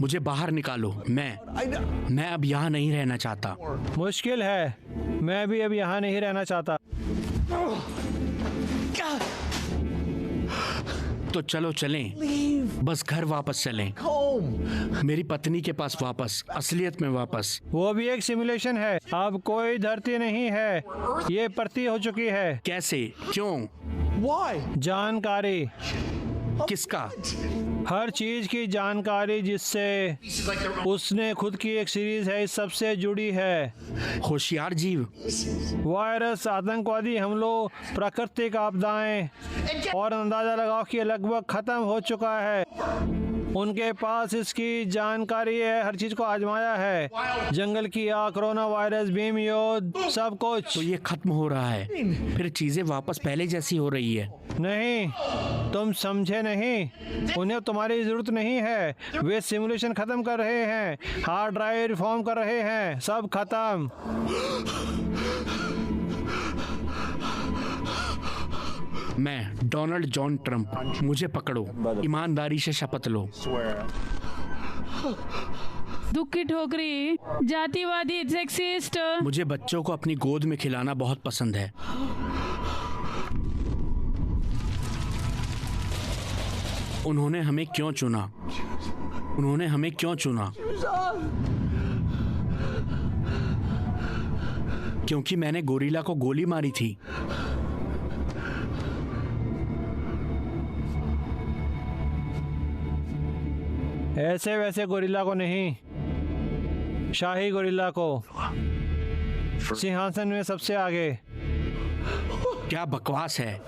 मुझे बाहर निकालो। मैं अब यहाँ नहीं रहना चाहता। मुश्किल है, मैं भी अब यहाँ नहीं रहना चाहता। तो चलो चलें, बस घर वापस चलें, मेरी पत्नी के पास वापस, असलियत में वापस। वो भी एक सिमुलेशन है, अब कोई धरती नहीं है, ये पृथ्वी हो चुकी है। कैसे? क्यों? Why? जानकारी, किसका? हर चीज की जानकारी जिससे उसने खुद की एक सीरीज है, इस सबसे जुड़ी है। होशियार जीव। वायरस, आतंकवादी हमलों, प्राकृतिक आपदाएं, और अंदाजा लगाओ कि लगभग खत्म हो चुका है। उनके पास इसकी जानकारी है, हर चीज को आजमाया है। जंगल की आग, कोरोना वायरस, भीम युद्ध, सब कुछ। तो ये खत्म हो रहा है, फिर चीजें वापस पहले जैसी हो रही है। नहीं, तुम समझे नहीं, उन्हें तुम्हारी जरूरत नहीं है। वे सिमुलेशन खत्म कर रहे हैं, हार्ड ड्राइव रिफॉर्म कर रहे हैं, सब खत्म। मैं डोनाल्ड जॉन ट्रंप, मुझे पकड़ो, ईमानदारी से शपथ लो। दुख की ठोकरी, जातिवादी, सेक्सिस्ट। मुझे बच्चों को अपनी गोद में खिलाना बहुत पसंद है। उन्होंने हमें क्यों चुना? उन्होंने हमें क्यों चुना? क्योंकि मैंने गोरिल्ला को गोली मारी थी। ऐसे वैसे गोरिल्ला को नहीं, शाही गोरिल्ला को, सिंहासन में सबसे आगे। क्या बकवास है?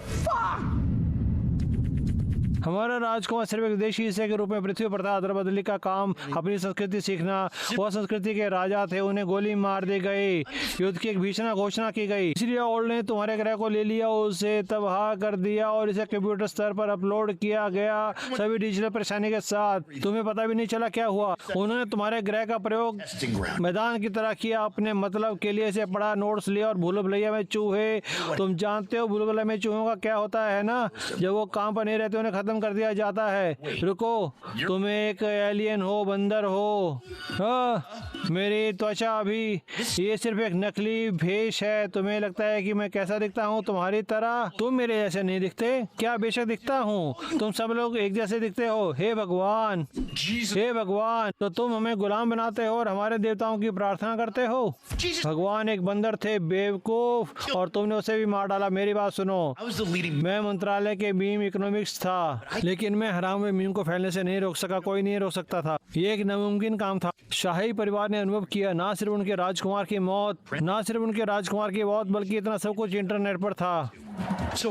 हमारा राजकुमार सिर्फ एक विदेशी हिस्से के रूप में पृथ्वी पर था। अदला-बदली का काम, अपनी संस्कृति सीखना। वह संस्कृति के राजा थे, उन्हें गोली मार दी गई, युद्ध की एक भीषण घोषणा की गई। इसलिए ओल्ड ने तुम्हारे ग्रह को ले लिया, उसे तबाह कर दिया और इसे कंप्यूटर स्तर पर अपलोड किया गया, सभी डिजिटल परेशानी के साथ। तुम्हें पता भी नहीं चला क्या हुआ। उन्होंने तुम्हारे ग्रह का प्रयोग मैदान की तरह किया, अपने मतलब के लिए इसे पढ़ा, नोट्स लिया। और भूल भुलैया में चूहे, तुम जानते हो भूल भुलैया में चूहों का क्या होता है ना? जब वो काम पर नहीं रहते उन्हें खत्म कर दिया जाता है। रुको, तुम एक एलियन हो, बंदर हो। मेरी त्वचा अभी, ये सिर्फ एक नकली भेष है। तुम्हें लगता है कि मैं कैसा दिखता हूँ? तुम्हारी तरह। तुम मेरे जैसे नहीं दिखते। क्या? बेशक दिखता हूँ, तुम सब लोग एक जैसे दिखते हो। हे भगवान, हे भगवान, तो तुम हमें गुलाम बनाते हो और हमारे देवताओं की प्रार्थना करते हो। भगवान एक बंदर थे, बेवकूफ, और तुमने उसे भी मार डाला। मेरी बात सुनो, मैं मंत्रालय के बीम इकोनॉमिक्स था, लेकिन मैं हराम में मीम को फैलने से नहीं रोक सका। कोई नहीं रोक सकता था, ये एक नामुमकिन काम था। शाही परिवार ने अनुभव किया, ना सिर्फ उनके राजकुमार की मौत, बल्कि इतना सब कुछ इंटरनेट पर था।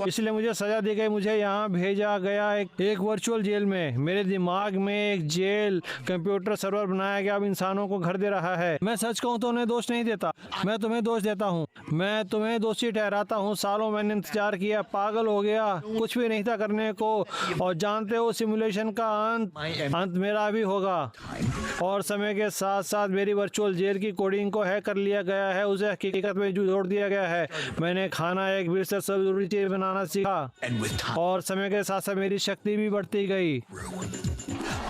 इसलिए मुझे सजा दी गई, मुझे यहाँ भेजा गया एक वर्चुअल जेल में। मेरे दिमाग में एक जेल कंप्यूटर सर्वर बनाया गया, अब इंसानों को घर दे रहा है। मैं सच कहूँ तो उन्हें दोष नहीं देता, मैं तुम्हें दोष देता हूँ। मैं तुम्हें दोषी ठहराता हूँ। सालों मैंने इंतजार किया, पागल हो गया, कुछ भी नहीं था करने को। और जानते हो, सिमुलेशन का अंत मेरा भी होगा। और समय के साथ साथ मेरी वर्चुअल जेल की कोडिंग को हैक कर लिया गया है, उसे हकीकत में जोड़ दिया गया है। मैंने खाना एक बीर से सब जरूरी चीज बनाना सीखा, और समय के साथ साथ मेरी शक्ति भी बढ़ती गई।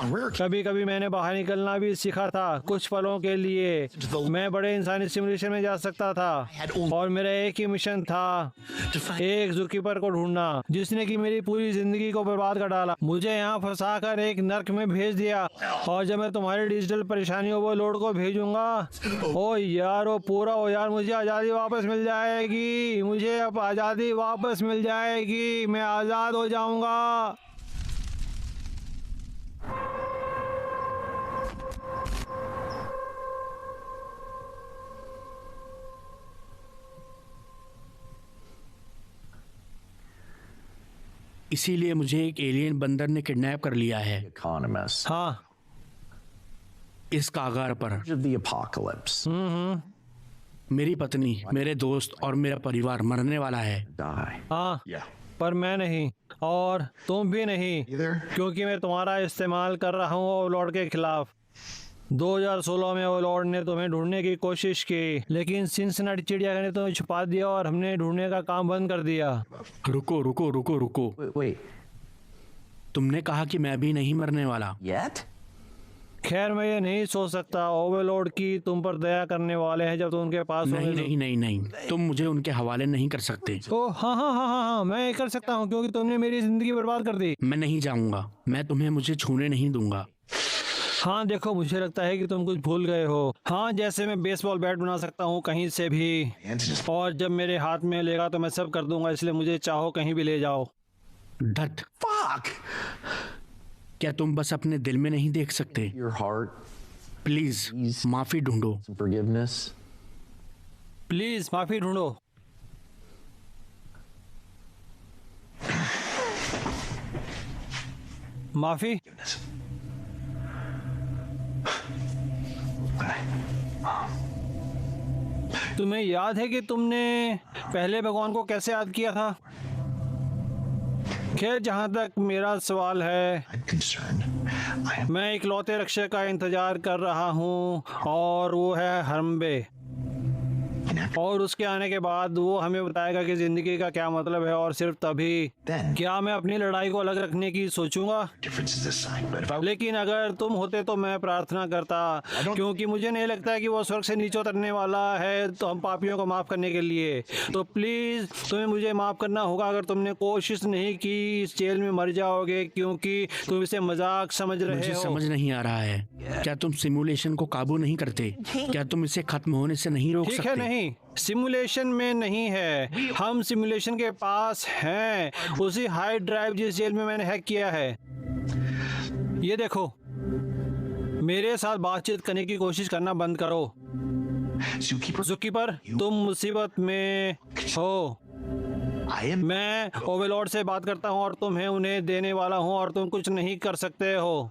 कभी कभी मैंने बाहर निकलना भी सीखा था, कुछ पलों के लिए। मैं बड़े इंसानी सिमुलेशन में जा सकता था, और मेरा एक ही मिशन था, एक ज़ूकीपर को ढूंढना, जिसने कि मेरी पूरी जिंदगी को बर्बाद कर डाला। मुझे यहाँ फंसा कर एक नर्क में भेज दिया, और जब मैं तुम्हारी डिजिटल परेशानियों वो लोड को भेजूंगा, ओ यार, वो पूरा हो यार, मुझे आज़ादी वापस मिल जाएगी। मुझे अब आज़ादी वापस मिल जाएगी, मैं आज़ाद हो जाऊंगा। इसीलिए मुझे एक एलियन बंदर ने किडनैप कर लिया है। Economists हाँ, इस कागार पर of the apocalypse मेरी पत्नी, मेरे दोस्त और मेरा परिवार मरने वाला है। die. हाँ, पर मैं नहीं, और तुम भी नहीं, क्योंकि मैं तुम्हारा इस्तेमाल कर रहा हूँ ओवरलॉर्ड के खिलाफ। 2016 में ओवरलॉर्ड ने तुम्हें ढूंढने की कोशिश की, लेकिन सिनसिनाटी चिड़ियाघर ने तुम्हें छुपा दिया और हमने ढूंढने का काम बंद कर दिया। रुको रुको रुको रुको, Wait, तुमने कहा कि मैं भी नहीं मरने वाला। yet? खैर मैं ये नहीं सोच सकता ओवरलॉर्ड की तुम पर दया करने वाले हैं जब तुम उनके पास नहीं होगे तो। नहीं नहीं नहीं, तुम मुझे उनके हवाले नहीं कर सकते। ओ हाँ हाँ हाँ हाँ हाँ, मैं ये कर सकता हूँ क्योंकि तुमने मेरी जिंदगी बर्बाद कर दी। मैं नहीं जाऊंगा, मैं तुम्हें मुझे छूने नहीं दूंगा। हाँ देखो, मुझे लगता है कि तुम कुछ भूल गए हो। हाँ, जैसे मैं बेसबॉल बैट बना सकता हूँ कहीं से भी, और जब मेरे हाथ में लेगा तो मैं सब कर दूंगा, इसलिए मुझे चाहो कहीं भी ले जाओ। धत, Fuck! क्या तुम बस अपने दिल में नहीं देख सकते? Your heart, प्लीज माफी ढूंढो। some forgiveness. प्लीज माफी ढूंढो। माफी? तुम्हें याद है कि तुमने पहले भगवान को कैसे याद किया था? खैर, जहाँ तक मेरा सवाल है, I'm concerned. मैं इकलौते रक्षक का इंतजार कर रहा हूँ और वो है हरम्बे। और उसके आने के बाद वो हमें बताएगा कि जिंदगी का क्या मतलब है, और सिर्फ तभी Then क्या मैं अपनी लड़ाई को अलग रखने की सोचूंगा। difference is this side. But if I लेकिन अगर तुम होते तो मैं प्रार्थना करता, क्योंकि मुझे नहीं लगता कि वो स्वर्ग से नीचे उतरने वाला है तो हम पापियों को माफ करने के लिए। तो प्लीज तुम्हें मुझे माफ करना होगा अगर तुमने कोशिश नहीं की इस जेल में मर जाओगे, क्योंकि तुम इसे मजाक समझ रहे मुझे हो। समझ नहीं आ रहा है, क्या तुम सिमुलेशन को काबू नहीं करते? क्या तुम इसे खत्म होने से नहीं रोक ठीक सकते? है, नहीं, सिमुलेशन में नहीं है, हम सिमुलेशन के पास हैं, उसी हार्ड ड्राइव जिस जेल में मैंने हैक किया है। ये देखो, मेरे साथ बातचीत करने की कोशिश करना बंद करो। Zookeeper, ज़ुकीपर, तुम मुसीबत में हो। I am. मैं ओवरलॉर्ड से बात करता हूँ और तुम्हें उन्हें देने वाला हूँ, और तुम कुछ नहीं कर सकते हो।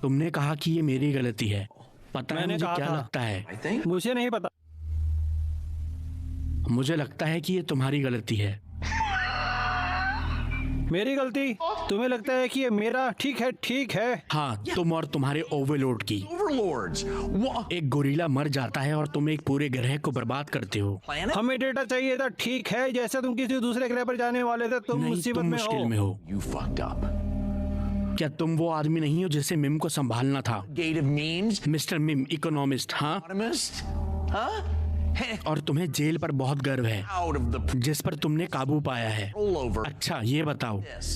तुमने कहा कि ये मेरी गलती है। पता है मैंने मुझे कहा क्या था। लगता है? I think. मुझे नहीं पता। मुझे लगता है कि ये तुम्हारी गलती है। मेरी गलती? तुम्हें लगता है कि ये मेरा? ठीक है, ठीक है। हाँ, तुम और तुम्हारे ओवरलोड की। Overlords! What? एक गोरिल्ला मर जाता है और तुम एक पूरे ग्रह को बर्बाद करते हो। Planet? हमें डेटा चाहिए था, ठीक है, जैसे तुम किसी दूसरे ग्रह पर जाने वाले थे, तुम नहीं, मुसीबत तुम में मुश्किल हो। में हो। You fucked up. क्या तुम वो आदमी नहीं हो जिसे मिम को संभालना था? Gate of memes? Mister meme, economist. हाँ, Economist? Huh? और तुम्हें जेल पर बहुत गर्व है Out of the जिस पर तुमने काबू पाया है। rollover. अच्छा, ये बताओ, This.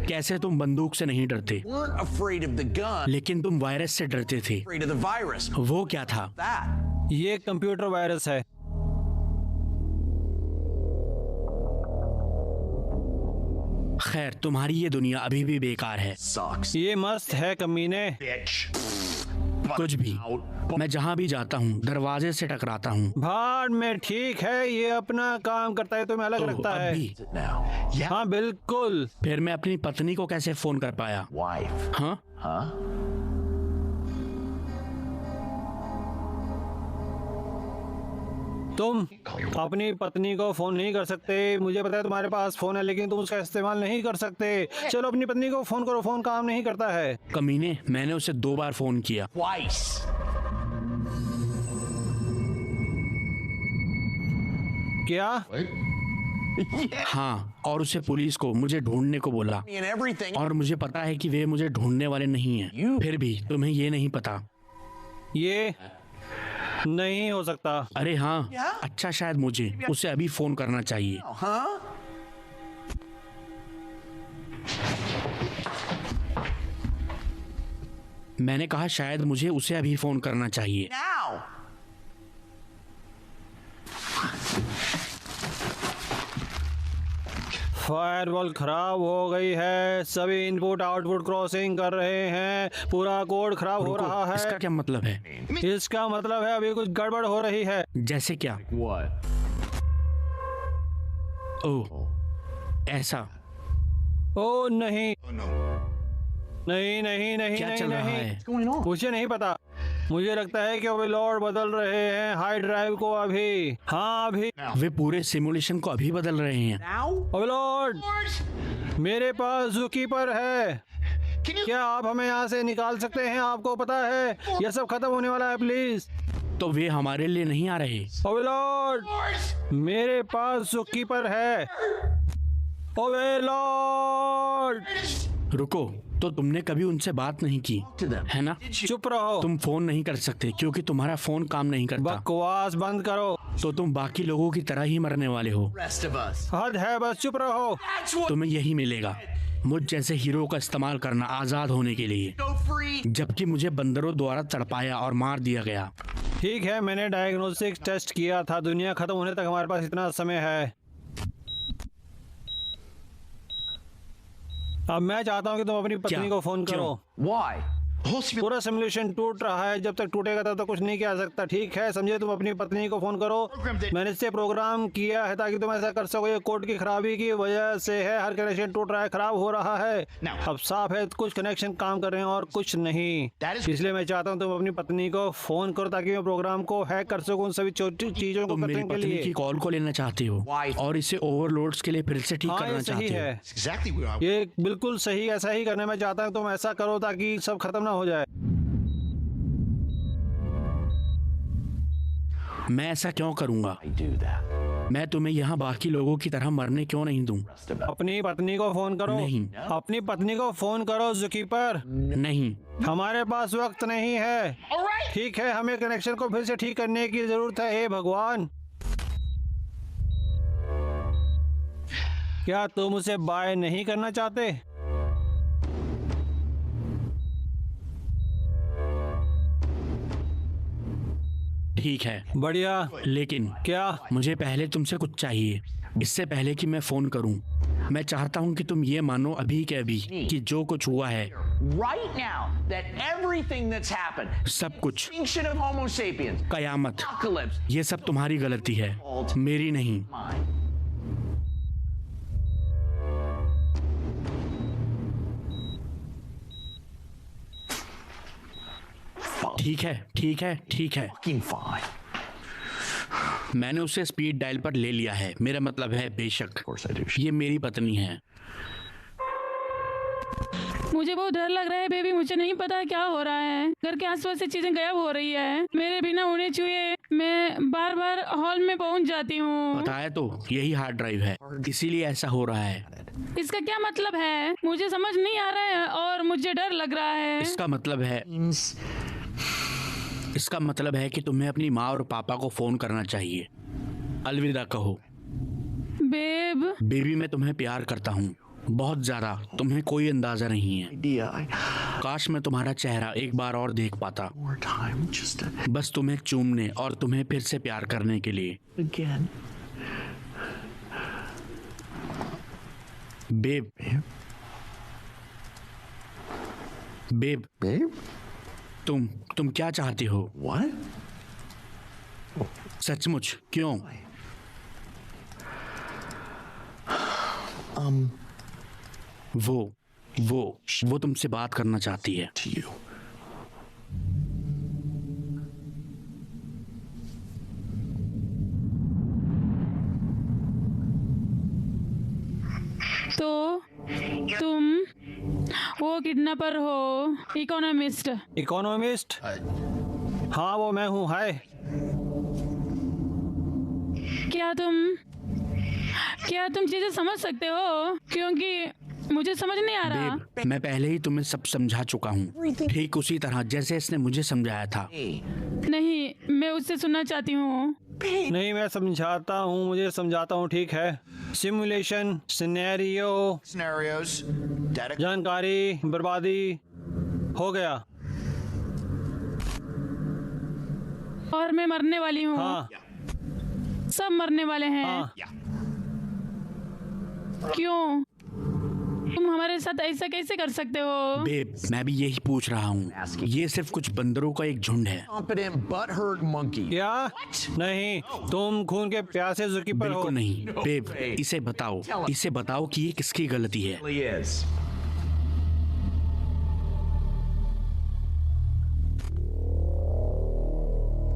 कैसे तुम बंदूक से नहीं डरते, Weren't afraid of the gun, लेकिन तुम वायरस से डरते थे? afraid of the virus. वो क्या था? That. ये कंप्यूटर वायरस है। खैर, तुम्हारी ये दुनिया अभी भी बेकार है। Sucks. ये मस्त है कमीने। Bitch. कुछ भी, मैं जहाँ भी जाता हूँ दरवाजे से टकराता हूँ। भाड़ में, ठीक है, ये अपना काम करता है, तुम्हें अलग तो रखता है। अभी Now, हाँ बिल्कुल। फिर मैं अपनी पत्नी को कैसे फोन कर पाया? wife. हाँ, Huh? तुम अपनी पत्नी को फोन नहीं कर सकते। मुझे पता है तुम्हारे पास फोन है, लेकिन तुम उसका इस्तेमाल नहीं कर सकते। चलो अपनी पत्नी को फोन करो, फोन काम नहीं करता है। कमीने, मैंने उसे 2 बार फोन किया। Twice. क्या? हाँ, और उसे पुलिस को मुझे ढूंढने को बोला, And everything. और मुझे पता है कि वे मुझे ढूंढने वाले नहीं हैं। फिर भी तुम्हें ये नहीं पता। ये नहीं हो सकता। अरे हाँ, अच्छा, शायद मुझे उसे अभी फोन करना चाहिए। Huh? मैंने कहा शायद मुझे उसे अभी फोन करना चाहिए। Now. फायरवॉल खराब हो गई है, सभी इनपुट आउटपुट क्रॉसिंग कर रहे हैं, पूरा कोड खराब हो रहा है। इसका क्या मतलब है? इसका मतलब है अभी कुछ गड़बड़ हो रही है। जैसे क्या? What? ओह, ऐसा? ओ नहीं, नहीं नहीं नहीं क्या नहीं चल रहा नहीं, है? मुझे नहीं पता। मुझे लगता है कि ओवरलॉर्ड बदल रहे हैं हार्ड ड्राइव को अभी। हाँ अभी। वे पूरे सिमुलेशन को अभी बदल रहे हैं। Now? ओवरलॉर्ड, मेरे पास ज़ूकीपर है। क्या आप हमें यहाँ से निकाल सकते हैं? आपको पता है यह सब खत्म होने वाला है, प्लीज। तो वे हमारे लिए नहीं आ रहे। ओवरलॉर्ड, मेरे पास ज़ूकीपर है। ओवरलॉर्ड, रुको, तो तुमने कभी उनसे बात नहीं की है ना? चुप रहो। तुम फोन नहीं कर सकते क्योंकि तुम्हारा फोन काम नहीं करता। बकवास बंद करो। तो तुम बाकी लोगों की तरह ही मरने वाले हो। Rest of us. हद है, बस चुप रहो। That's what. तुम्हें यही मिलेगा, मुझ जैसे हीरो का इस्तेमाल करना आजाद होने के लिए, Go free. जबकि मुझे बंदरों द्वारा तड़पाया और मार दिया गया। ठीक है, मैंने डायग्नोस्टिक टेस्ट किया था। दुनिया खत्म होने तक हमारे पास इतना समय है। अब मैं चाहता हूँ कि तुम अपनी पत्नी क्या? को फोन करो। Why? पूरा सिमुलेशन टूट रहा है, जब तक टूटेगा तब तक कुछ नहीं किया जा सकता। ठीक है, समझे? तुम अपनी पत्नी को फोन करो। मैंने इससे प्रोग्राम किया है ताकि तुम ऐसा कर सको। ये कोड की खराबी की वजह से है, हर कनेक्शन टूट रहा है, खराब हो रहा है। अब साफ है, कुछ कनेक्शन काम कर रहे हैं और कुछ नहीं। इसलिए मैं चाहता हूँ तुम अपनी पत्नी को फोन करो ताकि मैं प्रोग्राम को हैक कर सकूँ, उन सभी छोटी चीजों को तुम मेरी करने के पत्नी लिए। की कॉल को लेना चाहते हो और इसे ओवरलोड्स के लिए फिर से ठीक हाँ, करना ये सही चाहते हो। है। Exactly where I ये बिल्कुल सही, ऐसा ही करना मैं चाहता हूँ। तुम ऐसा करो ताकि सब खत्म ना हो जाए। मैं ऐसा क्यों करूंगा? Do that. मैं तुम्हें यहाँ बाकी लोगों की तरह मरने क्यों नहीं दूं? अपनी पत्नी को फोन करो। नहीं। अपनी पत्नी को फोन करो ज़ूकीपर। नहीं, हमारे पास वक्त नहीं है। ठीक है, हमें कनेक्शन को फिर से ठीक करने की जरूरत है। हे भगवान, क्या तुम उसे बाय नहीं करना चाहते? ठीक है, बढ़िया। लेकिन क्या? मुझे पहले तुमसे कुछ चाहिए। इससे पहले कि मैं फोन करूं, मैं चाहता हूं कि तुम ये मानो अभी के अभी कि जो कुछ हुआ है, Right now, that everything that's happened, सब कुछ, extinction of Homo sapiens, Qayamat, apocalypse, ये सब तुम्हारी गलती है, मेरी नहीं। mine. ठीक है, ठीक है, ठीक है। Fucking fine. मैंने उसे स्पीड डायल पर ले लिया है। मेरा मतलब है बेशक, Of course I do. ये मेरी पत्नी है। मुझे बहुत डर लग रहा है बेबी। मुझे नहीं पता क्या हो रहा है। घर के आसपास से चीजें गायब हो रही है। मेरे बिना उड़े छुए मैं बार बार हॉल में पहुंच जाती हूँ। बताया तो, यही हार्ड ड्राइव है, इसीलिए ऐसा हो रहा है। इसका क्या मतलब है? मुझे समझ नहीं आ रहा है और मुझे डर लग रहा है। इसका मतलब है कि तुम्हें अपनी माँ और पापा को फोन करना चाहिए। अलविदा कहो। बेब, बेबी, मैं तुम्हें प्यार करता हूँ, बहुत ज्यादा। तुम्हें कोई अंदाजा नहीं है। idea. काश मैं तुम्हारा चेहरा एक बार और देख पाता, More time, just बस तुम्हें चूमने और तुम्हें फिर से प्यार करने के लिए। again. Babe, babe, Babe? तुम क्या चाहते हो? What? सचमुच क्यों? वो तुमसे बात करना चाहती है। To you. तो तुम वो किडनैपर हो, इकोनॉमिस्ट। इकोनॉमिस्ट? हाँ, वो मैं हूँ। हाय। क्या तुम चीजें समझ सकते हो? क्योंकि मुझे समझ नहीं आ रहा। बेब, मैं पहले ही तुम्हें सब समझा चुका हूँ, ठीक उसी तरह जैसे इसने मुझे समझाया था। नहीं, मैं उससे सुनना चाहती हूँ। नहीं, मैं समझाता हूँ, मुझे समझाता हूँ। ठीक है। Simulation, scenario, Scenarios. Data. जानकारी, बर्बादी, हो गया। और मैं मरने वाली हूँ। हाँ, सब मरने वाले हैं। हाँ। क्यों? तुम हमारे साथ ऐसा कैसे कर सकते हो? बेब, मैं भी यही पूछ रहा हूँ। ये सिर्फ कुछ बंदरों का एक झुंड है। Competent butthurt monkey. क्या? नहीं, तुम खून के प्यासे ज़ूकीपर हो। बिल्कुल नहीं। बेब, इसे बताओ कि ये किसकी गलती है। Really is.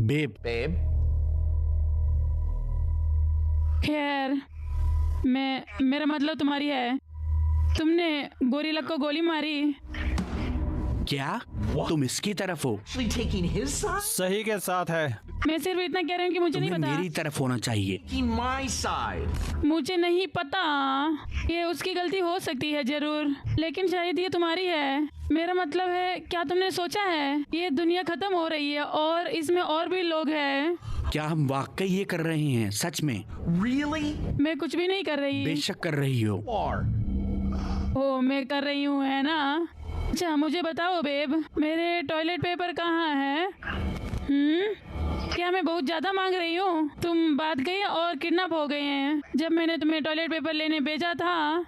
Babe, Babe. खैर, मेरा मतलब तुम्हारी है। तुमने गोरिल्ला को गोली मारी। क्या तुम इसकी तरफ हो? Actually taking his side? सही के साथ है। मैं सिर्फ इतना कह रही हूँ कि मुझे नहीं तुम्हें पता। मेरी तरफ होना चाहिए। My side. मुझे नहीं पता, ये उसकी गलती हो सकती है जरूर, लेकिन शायद ये तुम्हारी है। मेरा मतलब है, क्या तुमने सोचा है ये दुनिया खत्म हो रही है और इसमें और भी लोग हैं? क्या हम वाकई ये कर रहे हैं? सच में? Really? मैं कुछ भी नहीं कर रही। बेशक कर रही हो। ओ, मैं कर रही हूँ, है ना? अच्छा मुझे बताओ बेब, मेरे टॉयलेट पेपर कहाँ है? क्या मैं बहुत ज्यादा मांग रही हूँ? तुम बात गई और किडनैप हो गए हैं। जब मैंने तुम्हें टॉयलेट पेपर लेने भेजा था।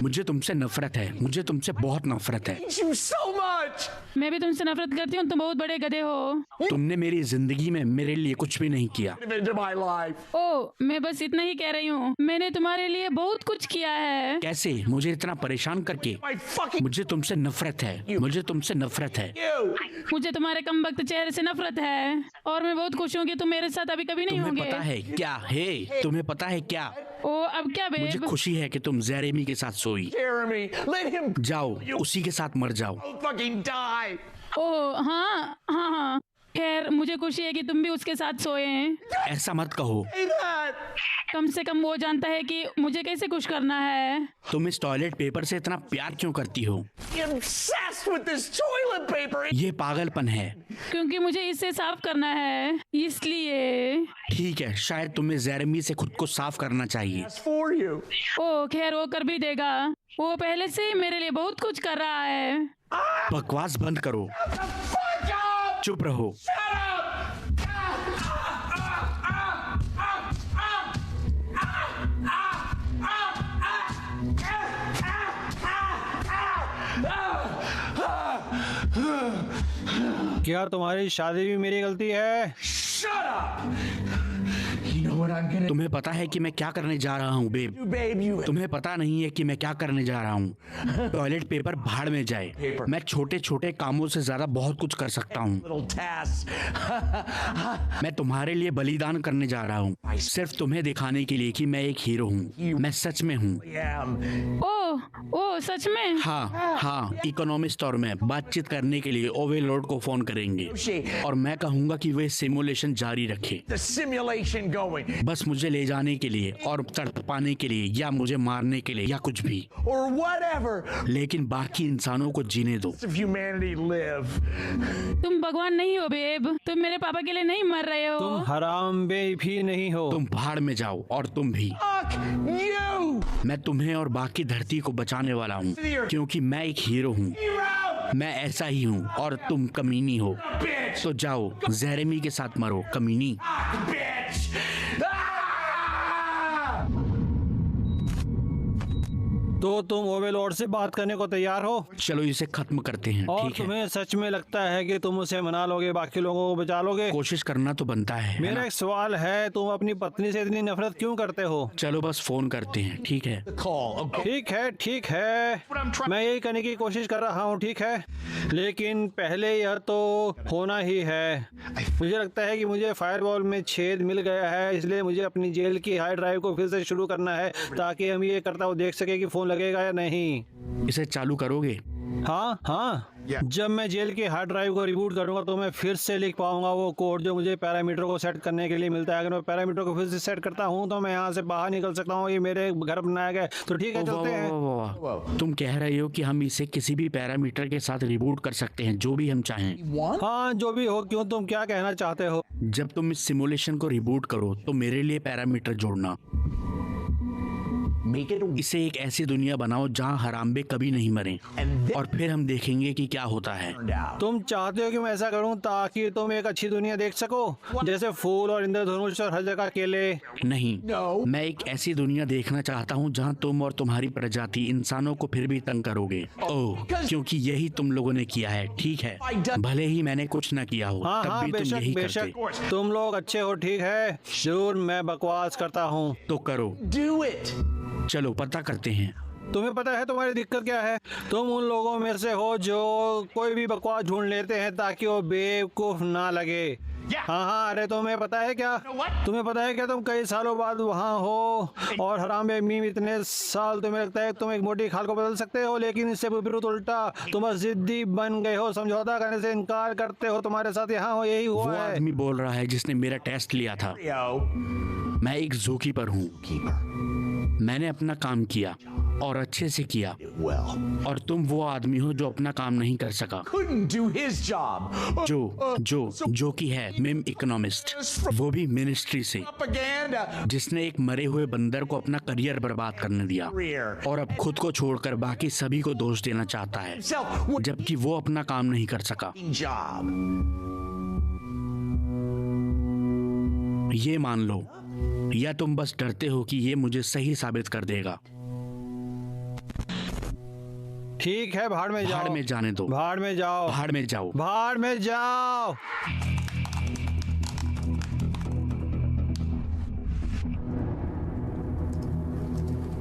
मुझे तुमसे नफरत है, मुझे तुमसे बहुत नफरत है। You so much. मैं भी तुमसे नफरत करती हूँ, तुम बहुत बड़े गधे हो। तुमने मेरी जिंदगी में मेरे लिए कुछ भी नहीं किया। Into my life. ओ, मैं बस इतना ही कह रही हूँ, मैंने तुम्हारे लिए बहुत कुछ किया है। कैसे? मुझे इतना परेशान करके? My fucking मुझे तुमसे नफरत है, मुझे तुमसे नफरत है। you. मुझे तुम्हारे कमबख्त चेहरे से नफरत है और मैं बहुत खुश हूँ कि तुम मेरे साथ अभी कभी नहीं तुम्हें होंगे। पता है क्या है? तुम्हें पता है क्या? ओ, अब क्या मुझे बेब? खुशी है कि तुम जेरेमी के साथ सोई। Jeremy, let him जाओ, उसी के साथ मर जाओ। fucking die. ओ हाँ हाँ हाँ, खैर मुझे खुशी है कि तुम भी उसके साथ सोए हैं। ऐसा मत कहो। Say that. कम से कम वो जानता है कि मुझे कैसे खुश करना है। तुम इस टॉयलेट पेपर से इतना प्यार क्यों करती हो? You're obsessed with this toilet paper. ये पागलपन है। क्योंकि मुझे इससे साफ करना है, इसलिए। ठीक है, शायद तुम्हें जेरेमी से खुद को साफ करना चाहिए। It's for you. ओ खैर, वो कर भी देगा, वो पहले से ही मेरे लिए बहुत कुछ कर रहा है। बकवास बंद करो, Fuck up. चुप रहो। Shut up. क्या तुम्हारी शादी भी मेरी गलती है? Shut up. You know what I'm gonna तुम्हें पता है कि मैं क्या करने जा रहा हूँ बेब? do, babe? You तुम्हें पता नहीं है कि मैं क्या करने जा रहा हूँ? टॉयलेट पेपर भाड़ में जाए। मैं छोटे छोटे कामों से ज्यादा बहुत कुछ कर सकता हूँ। little tasks. मैं तुम्हारे लिए बलिदान करने जा रहा हूँ, सिर्फ तुम्हें दिखाने के लिए कि मैं एक हीरो हूँ। मैं सच में हूँ। Yeah. ओ सच में? हाँ, इकोनॉमिस्ट और मैं बातचीत करने के लिए ओवरलॉर्ड को फोन करेंगे और मैं कहूँगा कि वे सिमुलेशन जारी रखे, The simulation going. बस मुझे ले जाने के लिए और तड़पाने के लिए या मुझे मारने के लिए या कुछ भी, Or whatever. लेकिन बाकी इंसानों को जीने दो। If humanity live. तुम भगवान नहीं हो बेब, तुम मेरे पापा के लिए नहीं मर रहे हो। तुम हराम बे भी नहीं हो। तुम भाड़ में जाओ और तुम भी। Fuck you. मैं तुम्हें और बाकी धरती को बचाने वाला हूँ क्योंकि मैं एक हीरो हूँ। Hero. मैं ऐसा ही हूँ और तुम कमीनी हो। Bitch. तो जाओ, जेरेमी के साथ मरो, कमीनी। Bitch. Ah! तो तुम ओवरलॉर्ड से बात करने को तैयार हो? चलो इसे खत्म करते हैं, और ठीक है? तुम्हें सच में लगता है कि तुम उसे मना लोगे, बाकी लोगों को बचा लोगे? कोशिश करना तो बनता है मेरा ना? एक सवाल है, तुम अपनी पत्नी से इतनी नफरत क्यों करते हो? चलो बस फोन करते हैं, ठीक है? Call. Okay. ठीक है, मैं यही करने की कोशिश कर रहा हूँ, ठीक है, लेकिन पहले यह तो होना ही है। मुझे लगता है कि मुझे फायरवॉल में छेद मिल गया है, इसलिए मुझे अपनी जेल की हार्ड ड्राइव को फिर से शुरू करना है ताकि हम ये करता हुआ देख सके कि फोन लगेगा या नहीं। इसे चालू करोगे? हाँ, जब मैं जेल की हार्ड ड्राइव को रिबूट करूंगा तो मैं फिर से लिख पाऊंगा वो कोड जो मुझे पैरामीटर को सेट करने के लिए मिलता है। अगर मैं पैरामीटर को फिर से सेट करता हूं तो मैं यहाँ से बाहर निकल सकता हूँ। ये मेरे घर बनाया गया है, तो ठीक है, चलते हैं। वाह। तुम कह रहे हो कि हम इसे किसी भी पैरामीटर के साथ रिबूट कर सकते हैं, जो भी हम चाहें? हाँ, जो भी हो, क्यों, तुम क्या कहना चाहते हो? जब तुम इस सिमुलेशन को रिबूट करो तो मेरे लिए पैरामीटर जोड़ना। Make it a इसे एक ऐसी दुनिया बनाओ जहाँ हरामबे कभी नहीं मरे और फिर हम देखेंगे कि क्या होता है। out. तुम चाहते हो कि मैं ऐसा करूं ताकि तुम एक अच्छी दुनिया देख सको, जैसे फूल और इंद्रधनुष और हर जगह केले? नहीं, No. मैं एक ऐसी दुनिया देखना चाहता हूँ जहाँ तुम और तुम्हारी प्रजाति इंसानों को फिर भी तंग करोगे। ओह, क्योंकि यही तुम लोगों ने किया है, ठीक है? भले ही मैंने कुछ न किया हो, हाँ तब हाँ, भी तुम बेशक यही बेशक, करते। तुम लोग अच्छे हो, ठीक है, जरूर मैं बकवास करता हूँ। तो करो, Do it. चलो पता करते हैं। तुम्हें पता है तुम्हारी दिक्कत क्या है? तुम उन लोगों में से हो जो कोई भी बकवास ढूंढ लेते हैं ताकि वो बेवकूफ ना लगे। हाँ, अरे तुम्हें पता है क्या? तुम्हें पता है क्या तुम कई सालों बाद वहाँ हो और हराम मीम इतने साल तुम्हें लगता है तुम एक मोटी खाल को बदल सकते हो, लेकिन इससे विपरीत उल्टा तुम बस जिद्दी बन गए हो, समझौता करने से इनकार करते हो। तुम्हारे साथ यहाँ हो यही वो हुआ है। आदमी बोल रहा है जिसने मेरा टेस्ट लिया था। मैं एक ज़ूकीपर हूँ। मैंने अपना काम किया और अच्छे से किया, और तुम वो आदमी हो जो अपना काम नहीं कर सका। Couldn't do his job. जो कि है मिम इकोनॉमिस्ट, वो भी मिनिस्ट्री से, Propaganda. जिसने एक मरे हुए बंदर को अपना करियर बर्बाद करने दिया और अब खुद को छोड़कर बाकी सभी को दोष देना चाहता है, Himself. जबकि वो अपना काम नहीं कर सका। Job. ये मान लो, या तुम बस डरते हो कि ये मुझे सही साबित कर देगा। ठीक है, भाड़ में जाओ। भाड़ में जाने दो। भाड़ में जाओ। भाड़ में जाओ। भाड़ में जाओ।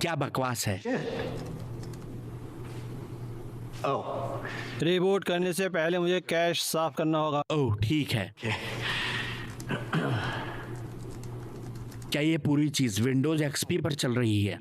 क्या बकवास है। रिबूट करने से पहले मुझे कैश साफ करना होगा। ओह ठीक है। क्या ये पूरी चीज विंडोज एक्सपी पर चल रही है?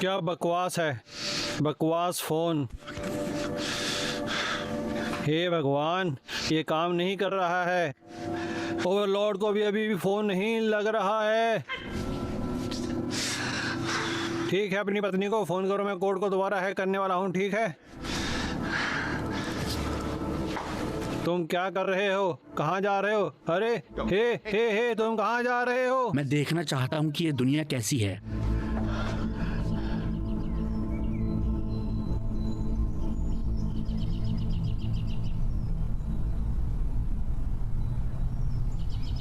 क्या बकवास है, बकवास फोन। हे भगवान, ये काम नहीं कर रहा है। ओवरलॉर्ड को भी अभी भी फोन नहीं लग रहा है। ठीक है, अपनी पत्नी को फोन करो, मैं कोड को दोबारा हैक करने वाला हूँ। ठीक है, तुम क्या कर रहे हो? कहाँ जा रहे हो? अरे हे, तुम कहाँ जा रहे हो? मैं देखना चाहता हूँ कि ये दुनिया कैसी है।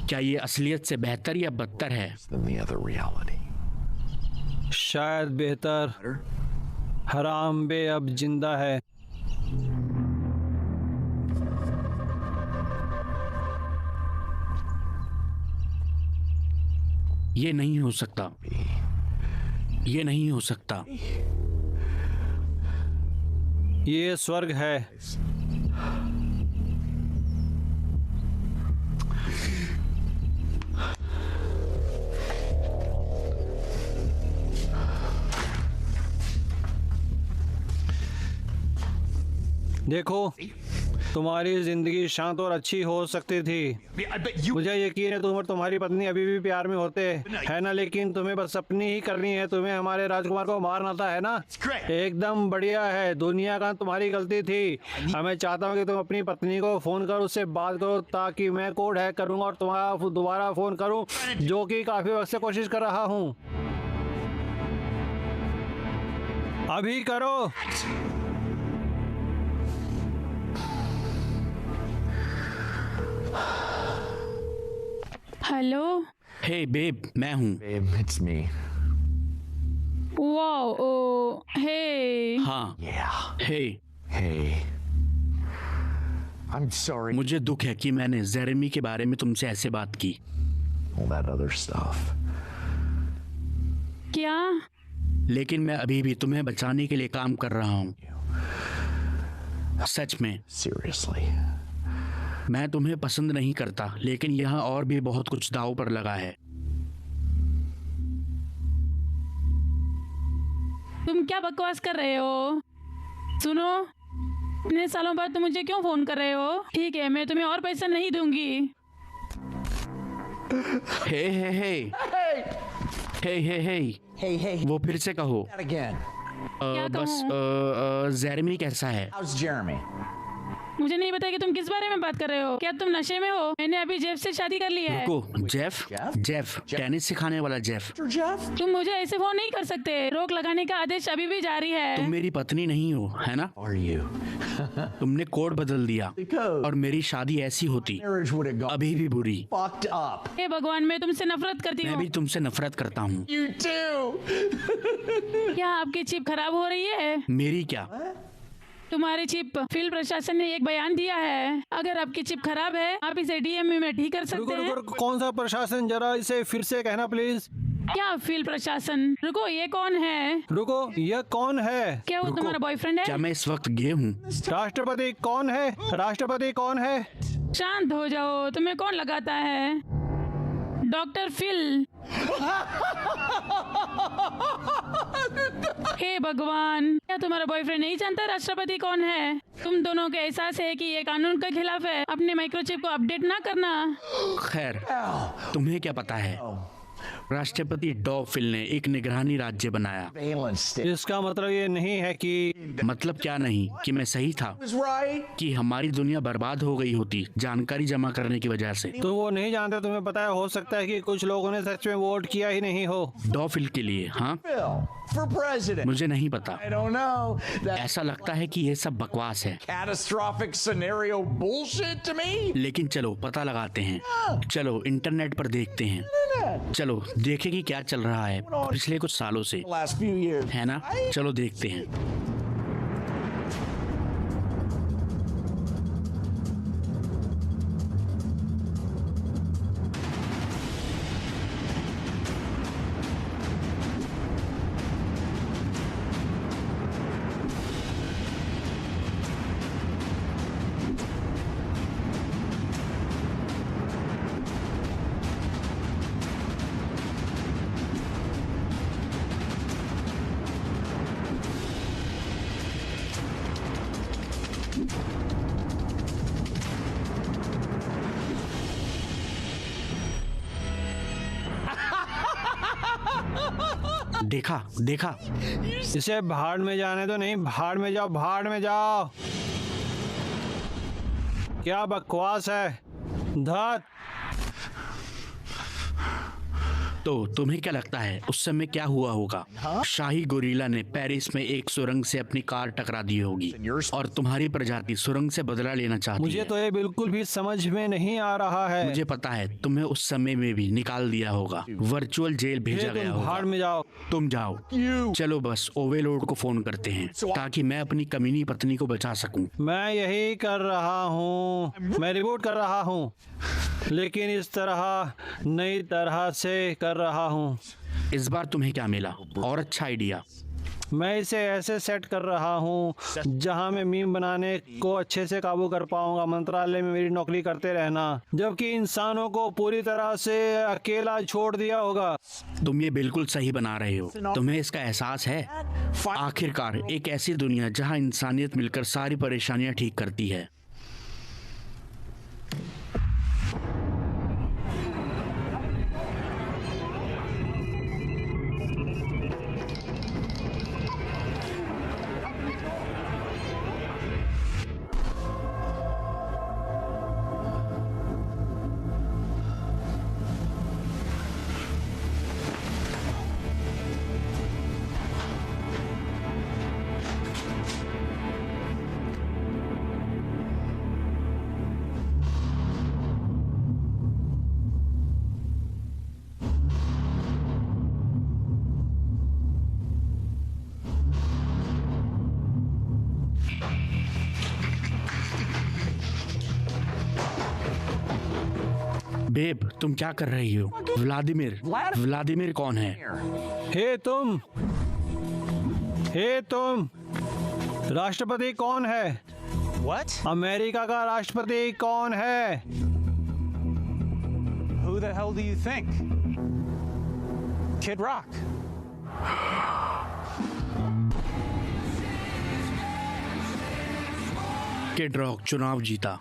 क्या ये असलियत से बेहतर या बदतर है? Than the other reality. शायद बेहतर। हराम बे अब जिंदा है। ये नहीं हो सकता। ये नहीं हो सकता। ये स्वर्ग है। देखो, तुम्हारी जिंदगी शांत और अच्छी हो सकती थी। मुझे यकीन है तुम और तुम्हारी पत्नी अभी भी प्यार में होते है ना, लेकिन तुम्हें बस अपनी ही करनी है। तुम्हें हमारे राजकुमार को मारना था, है ना? एकदम बढ़िया है। दुनिया का तुम्हारी गलती थी। मैं चाहता हूँ कि तुम अपनी पत्नी को फोन करो, उससे बात करो, ताकि मैं कोड हैक करूँगा और तुम्हारा दोबारा फोन करूँ, जो कि काफी वक्त से कोशिश कर रहा हूँ। अभी करो। हेलो। हे बेब, मैं हूँ। Babe, it's me. वाओ, ओ, हे। हाँ। Yeah. Hey. Hey. I'm sorry. मुझे दुख है कि मैंने जेरेमी के बारे में तुमसे ऐसे बात की। All that other stuff. क्या? लेकिन मैं अभी भी तुम्हें बचाने के लिए काम कर रहा हूँ। सच में। Seriously. मैं तुम्हें पसंद नहीं करता, लेकिन यहाँ और भी बहुत कुछ दांव पर लगा है। तुम क्या बकवास कर रहे हो? सुनो, इतने सालों बाद तुम मुझे क्यों फोन कर रहे हो? ठीक है, मैं तुम्हें और पैसा नहीं दूंगी। हे हे हे हे हे हे Hey, वो फिर से कहो। again. क्या बस जेरेमी कैसा है? How's Jeremy? मुझे नहीं पता कि तुम किस बारे में बात कर रहे हो। क्या तुम नशे में हो? मैंने अभी जेफ से शादी कर ली है। रुको, जेफ टेनिस सिखाने वाला जेफ। Mr. Jeff? तुम मुझे ऐसे फोन नहीं कर सकते। रोक लगाने का आदेश अभी भी जारी है। तुम मेरी पत्नी नहीं हो, है ना? Are you? तुमने कोड बदल दिया Because और मेरी शादी ऐसी होती marriage would have gone अभी भी बुरी। fucked up. हे भगवान, मैं तुमसे नफरत करती मैं हूँ। भी तुमसे नफरत करता हूँ। You too. क्या आपकी चिप खराब हो रही है? मेरी क्या? तुम्हारी चिप, फील्ड प्रशासन ने एक बयान दिया है। अगर आपकी चिप खराब है, आप इसे डीएमयू में ठीक कर सकते रुको हैं। रुको, कौन सा प्रशासन? जरा इसे फिर से कहना प्लीज। क्या फील्ड प्रशासन? रुको, ये कौन है? रुको, यह कौन है? क्या वो तुम्हारा बॉयफ्रेंड क्या है? मैं इस वक्त गे हूँ? राष्ट्रपति कौन है? राष्ट्रपति कौन है? शांत हो जाओ, तुम्हें कौन लगाता है? Doctor fill. हे भगवान, क्या तुम्हारा बॉयफ्रेंड नहीं जानता राष्ट्रपति कौन है? तुम दोनों को एहसास है कि ये कानून के खिलाफ है। अपने माइक्रोचिप को अपडेट ना करना। खैर, तुम्हें क्या पता है? राष्ट्रपति डॉफिल ने एक निगरानी राज्य बनाया। Valence state इसका मतलब ये नहीं है कि मतलब क्या नहीं कि मैं सही था, was right. कि हमारी दुनिया बर्बाद हो गई होती जानकारी जमा करने की वजह से। तुम वो नहीं जानते। तुम्हें पता है, हो सकता है कि कुछ लोगों ने सच में वोट किया ही नहीं हो। डॉफिल के लिए? हाँ, Bill, for president. मुझे नहीं पता। I don't know. That ऐसा लगता है कि ये सब बकवास है, catastrophic scenario bullshit to me. लेकिन चलो पता लगाते हैं। चलो इंटरनेट पर देखते हैं। चलो देखें कि क्या चल रहा है पिछले कुछ सालों से, The last few years. है ना? चलो देखते हैं। देखा देखा? इसे भाड़ में जाने दो। नहीं, भाड़ में जाओ, भाड़ में जाओ। क्या बकवास है? धत। तो तुम्हें क्या लगता है उस समय क्या हुआ होगा? शाही गोरिल्ला ने पेरिस में एक सुरंग से अपनी कार टकरा दी होगी और तुम्हारी प्रजाति सुरंग से बदला लेना चाहती मुझे है। तो ये बिल्कुल भी समझ में नहीं आ रहा है। मुझे पता है, तुम्हें उस समय में भी निकाल दिया होगा, वर्चुअल जेल भेजा तुम गया भाड़ होगा। में जाओ। तुम जाओ। चलो बस ओवरलोड को फोन करते हैं ताकि मैं अपनी कमीनी पत्नी को बचा सकूं। मैं यही कर रहा हूँ। मैं रिपोर्ट कर रहा हूँ, लेकिन इस तरह नई तरह से कर रहा हूँ। इस बार तुम्हें क्या मिला? और अच्छा आइडिया। मैं इसे ऐसे सेट कर रहा हूँ जहाँ मैं मीम बनाने को अच्छे से काबू कर पाऊंगा। मंत्रालय में मेरी नौकरी करते रहना, जबकि इंसानों को पूरी तरह से अकेला छोड़ दिया होगा। तुम ये बिल्कुल सही बना रहे हो। तुम्हें इसका एहसास है? आखिरकार एक ऐसी दुनिया जहाँ इंसानियत मिलकर सारी परेशानियां ठीक करती है। बेब, तुम क्या कर रही हो? व्लादिमीर कौन है? हे तुम, राष्ट्रपति कौन है? What? अमेरिका का राष्ट्रपति कौन है? Who the hell do you think? Kid Rock. Kid rock चुनाव जीता।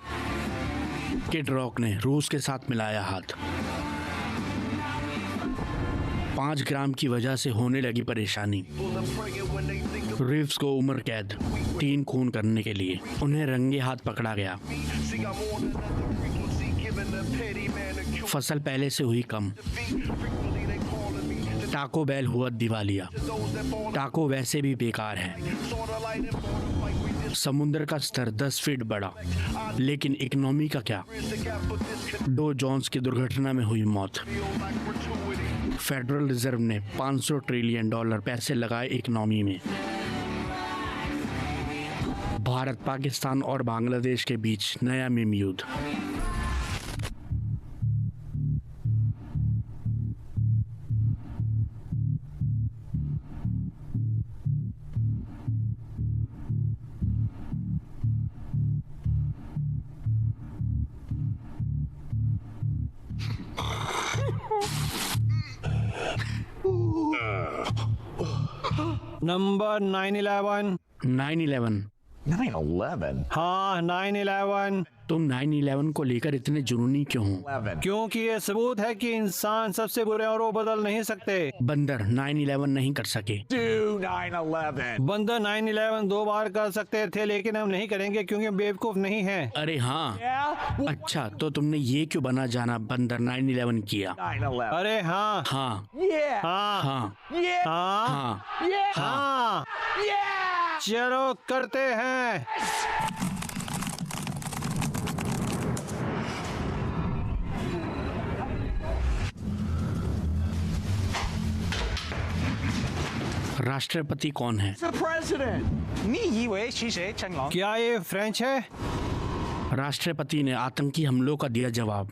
किड रॉक ने रूस के साथ मिलाया हाथ। 5 ग्राम की वजह से होने लगी परेशानी। रिव्स को उम्र कैद 3 खून करने के लिए। उन्हें रंगे हाथ पकड़ा गया। फसल पहले से हुई कम। टाको बेल हुआ दिवालिया। टाको वैसे भी बेकार है। समुद्र का स्तर 10 फीट बढ़ा, लेकिन इकोनॉमी का क्या? डो जोन्स की दुर्घटना में हुई मौत। फेडरल रिजर्व ने $500 ट्रिलियन पैसे लगाए इकोनॉमी में। भारत, पाकिस्तान और बांग्लादेश के बीच नया मीम युद्ध। नंबर 9/11। 9/11। 9/11? हाँ, 9/11। तुम 9/11 को लेकर इतने जुनूनी क्यों हो? क्योंकि ये सबूत है कि इंसान सबसे बुरे और वो बदल नहीं सकते। बंदर 9/11 नहीं कर सके। Do 9/11. बंदर 9/11 2 बार कर सकते थे, लेकिन हम नहीं करेंगे क्योंकि हम बेवकूफ नहीं हैं। अरे हाँ। Yeah? अच्छा, तो तुमने ये क्यों बना जाना बंदर 9/11 किया? 9/11. अरे हाँ, हाँ Yeah. हाँ, हाँ Yeah. हाँ, हाँ Yeah. हाँ। Yeah. चलो करते हैं। राष्ट्रपति कौन है? The president. 你以为是谁？成龙。 क्या ये फ्रेंच है? राष्ट्रपति ने आतंकी हमलों का दिया जवाब।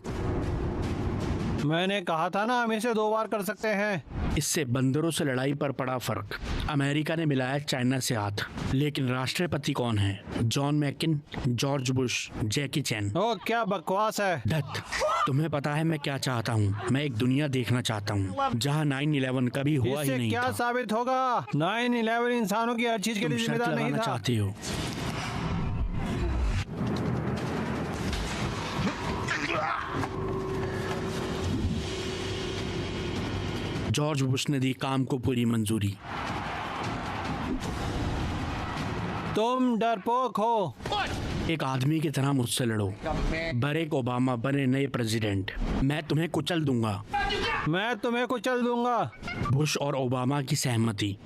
मैंने कहा था ना, हम इसे 2 बार कर सकते हैं। इससे बंदरों से लड़ाई पर पड़ा फर्क। अमेरिका ने मिलाया चाइना से हाथ। लेकिन राष्ट्रपति कौन है? जॉन मैकिन, जॉर्ज बुश, जैकी चैन। ओ, क्या बकवास है। धत, तुम्हें पता है मैं क्या चाहता हूँ? मैं एक दुनिया देखना चाहता हूँ जहाँ 9/11 कभी हुआ ही इससे नहीं क्या था। साबित होगा? 9/11 इंसानों की हर चीज के तुम लिए शर्त जिम्मेदार नहीं लगाना था। चाहती हो? जॉर्ज बुश ने दी काम को पूरी मंजूरी। तुम डरपोक हो। एक आदमी की तरह मुझसे लड़ो। बराक ओबामा बने नए प्रेसिडेंट। मैं तुम्हें कुचल दूंगा। मैं तुम्हें कुचल दूंगा। बुश और ओबामा की सहमति।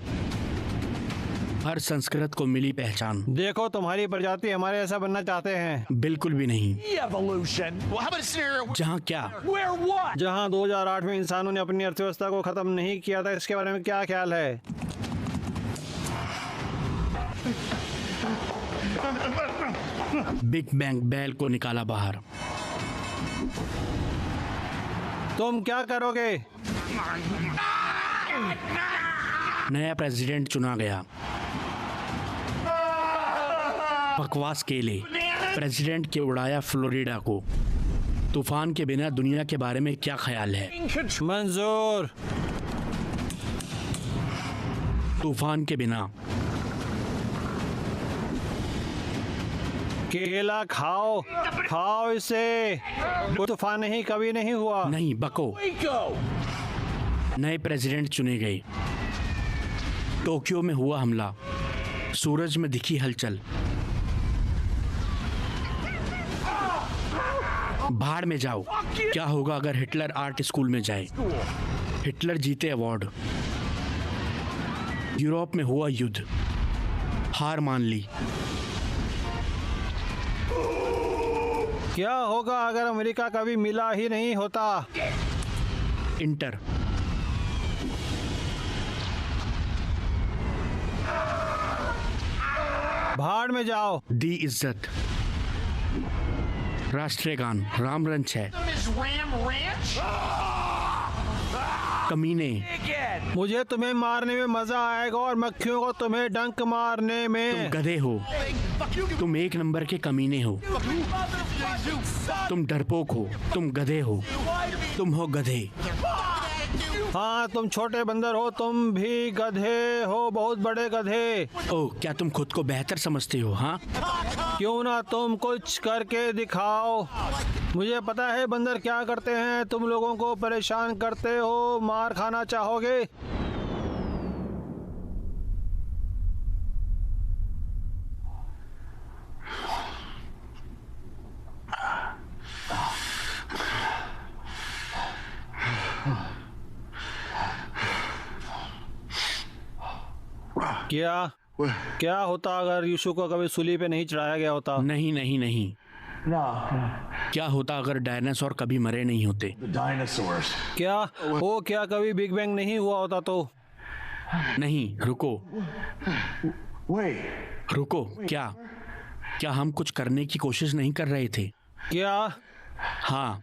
हर संस्कृत को मिली पहचान। देखो, तुम्हारी प्रजाति हमारे ऐसा बनना चाहते हैं। बिल्कुल भी नहीं। Evolution. Well, how about a scenario जहाँ क्या? where what? जहां 2008 में इंसानों ने अपनी अर्थव्यवस्था को खत्म नहीं किया था, इसके बारे में क्या ख्याल है? बिग बैंग बैल को निकाला बाहर। तुम क्या करोगे? नया प्रेसिडेंट चुना गया। बकवास केले। प्रेसिडेंट के उड़ाया फ्लोरिडा को। तूफान के बिना दुनिया के बारे में क्या ख्याल है? मंजूर। तूफान के बिना। केला खाओ, खाओ इसे। कोई तूफान नहीं, कभी नहीं हुआ। नहीं बको। नए प्रेसिडेंट चुने गए। टोक्यो में हुआ हमला। सूरज में दिखी हलचल। भाड़ में जाओ। क्या होगा अगर हिटलर आर्ट स्कूल में जाए? हिटलर जीते अवार्ड। यूरोप में हुआ युद्ध। हार मान ली। क्या होगा अगर अमेरिका कभी मिला ही नहीं होता? इंटर। भाड़ में जाओ। दी इज्जत। राष्ट्रीय गान राम रंच है। Is Ram Ranch? कमीने। Again. मुझे तुम्हें मारने में मजा आएगा और मक्खियों को तुम्हें डंक मारने तुम में। गधे हो। तुम 1 नंबर के कमीने हो। तुम डरपोक हो। तुम गधे हो। तुम हो गधे। हाँ, तुम छोटे बंदर हो। तुम भी गधे हो, बहुत बड़े गधे। ओह, क्या तुम खुद को बेहतर समझते हो? हाँ, क्यों ना तुम कुछ करके दिखाओ। मुझे पता है बंदर क्या करते हैं। तुम लोगों को परेशान करते हो। मार खाना चाहोगे? क्या क्या होता अगर यीशु को कभी सूली पे नहीं चढ़ाया गया होता? नहीं नहीं नहीं। No. क्या होता अगर डायनासोर कभी मरे नहीं होते? The dinosaurs. क्या कभी बिग बैंग नहीं हुआ होता तो? नहीं, रुको Wait. रुको। क्या हम कुछ करने की कोशिश नहीं कर रहे थे? क्या? हाँ,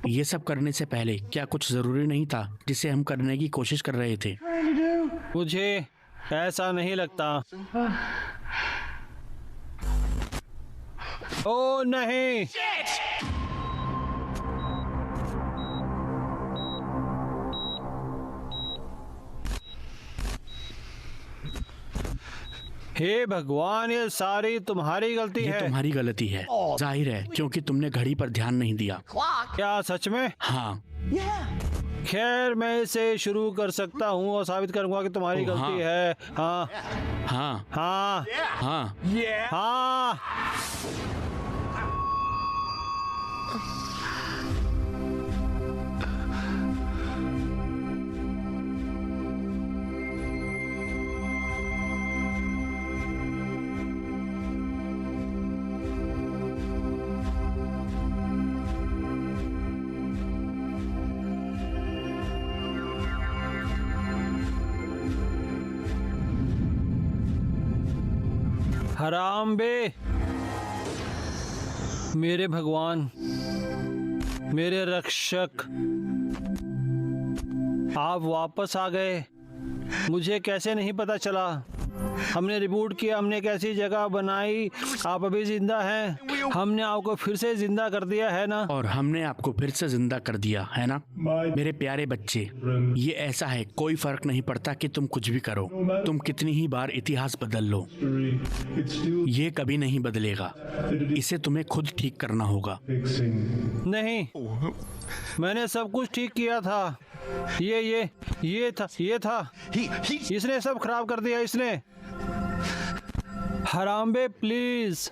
ये सब करने से पहले क्या कुछ जरूरी नहीं था जिसे हम करने की कोशिश कर रहे थे? मुझे ऐसा नहीं लगता। ओ नहीं, हे भगवान, ये सारी तुम्हारी गलती ये है। तुम्हारी गलती है, जाहिर है, क्योंकि तुमने घड़ी पर ध्यान नहीं दिया। क्या सच में? हाँ। खैर, मैं इसे शुरू कर सकता हूँ और साबित करूंगा कि तुम्हारी गलती है। हाँ हाँ हाँ हाँ। हाँ। हराम बे, मेरे भगवान, मेरे रक्षक, आप वापस आ गए। मुझे कैसे नहीं पता चला? हमने रिबूट किया, हमने एक ऐसी जगह बनाई, आप अभी जिंदा हैं। हमने आपको फिर से जिंदा कर दिया है ना? और हमने आपको फिर से जिंदा कर दिया है ना, मेरे प्यारे बच्चे। ये ऐसा है, कोई फर्क नहीं पड़ता कि तुम कुछ भी करो, तुम कितनी ही बार इतिहास बदल लो, ये कभी नहीं बदलेगा। इसे तुम्हें खुद ठीक करना होगा। नहीं, मैंने सब कुछ ठीक किया था। ये था। इसने सब खराब कर दिया, इसने। हरामबे, प्लीज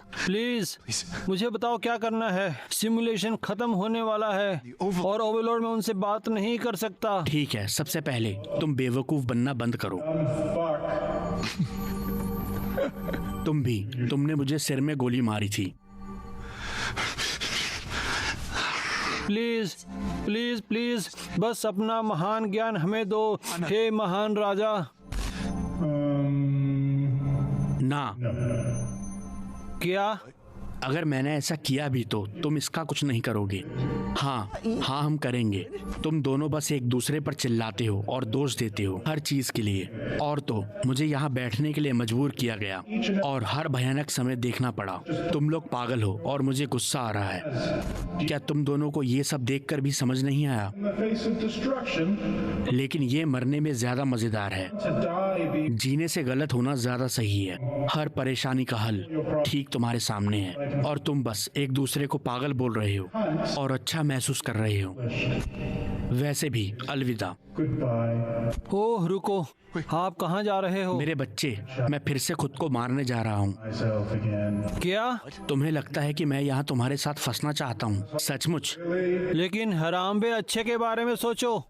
मुझे बताओ क्या करना है। सिमुलेशन खत्म होने वाला है और ओवरलोड में उनसे बात नहीं कर सकता। ठीक है, सबसे पहले तुम बेवकूफ बनना बंद करो। तुम भी, तुमने मुझे सिर में गोली मारी थी। प्लीज बस अपना महान ज्ञान हमें दो, हे महान राजा। ना। क्या? अगर मैंने ऐसा किया भी तो तुम इसका कुछ नहीं करोगे। हाँ, हम करेंगे। तुम दोनों बस एक दूसरे पर चिल्लाते हो और दोष देते हो हर चीज के लिए। और तो मुझे यहाँ बैठने के लिए मजबूर किया गया और हर भयानक समय देखना पड़ा। तुम लोग पागल हो और मुझे गुस्सा आ रहा है। क्या तुम दोनों को ये सब देखकर भी समझ नहीं आया? लेकिन ये मरने में ज्यादा मजेदार है, जीने से गलत होना ज्यादा सही है। हर परेशानी का हल ठीक तुम्हारे सामने है और तुम बस एक दूसरे को पागल बोल रहे हो और अच्छा महसूस कर रहे हो। वैसे भी अलविदा। ओह रुको, आप कहाँ जा रहे हो? मेरे बच्चे, मैं फिर से खुद को मारने जा रहा हूँ। क्या? तुम्हें लगता है कि मैं यहाँ तुम्हारे साथ फंसना चाहता हूँ? सचमुच? लेकिन हरामबे, अच्छे के बारे में सोचो।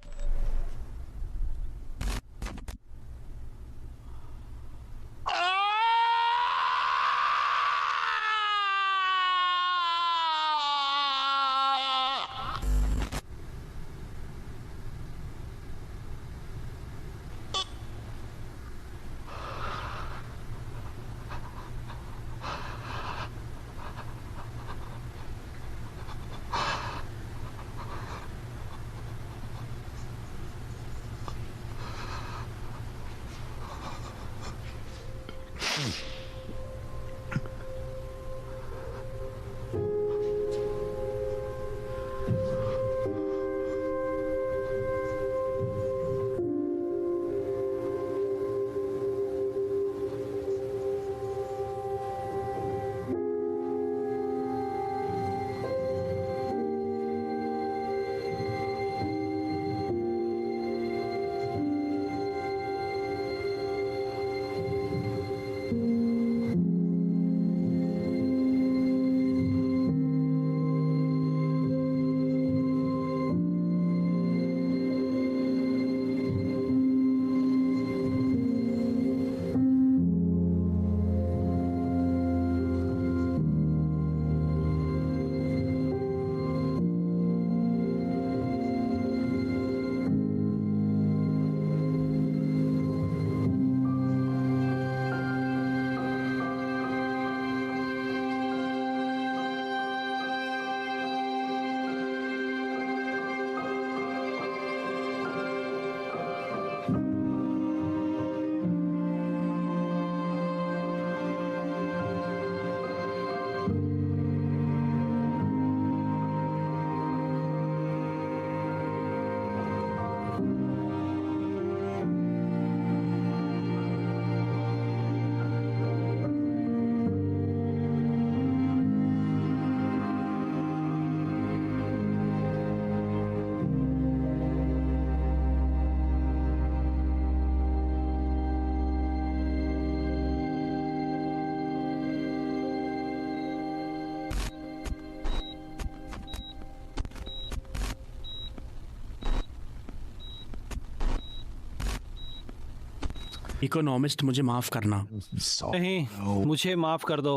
इकोनॉमिस्ट, मुझे माफ करना। नहीं, मुझे माफ कर दो।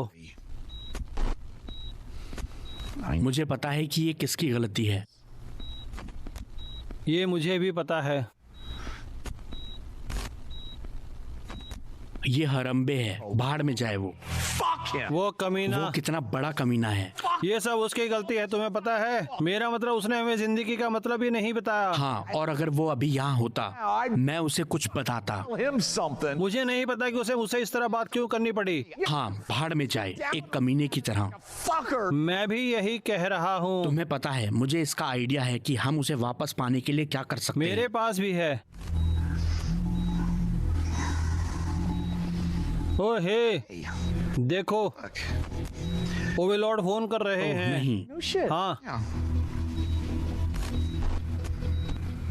मुझे पता है कि ये किसकी गलती है। ये मुझे भी पता है। ये हरम्बे है, भाड़ में जाए वो कमीना। वो कितना बड़ा कमीना है। ये सब उसकी गलती है, तुम्हें पता है। मेरा मतलब उसने हमें जिंदगी का मतलब ही नहीं बताया। हाँ, और अगर वो अभी यहाँ होता, मैं उसे कुछ बताता। मुझे नहीं पता कि उसे मुझसे इस तरह बात क्यों करनी पड़ी। हाँ, भाड़ में जाए, एक कमीने की तरह। मैं भी यही कह रहा हूँ। तुम्हें पता है, मुझे इसका आइडिया है कि हम उसे वापस पाने के लिए क्या कर सकते हैं। मेरे पास भी है। ओ हे, देखो, ओवरलॉर्ड फोन कर रहे हैं। नहीं, हाँ।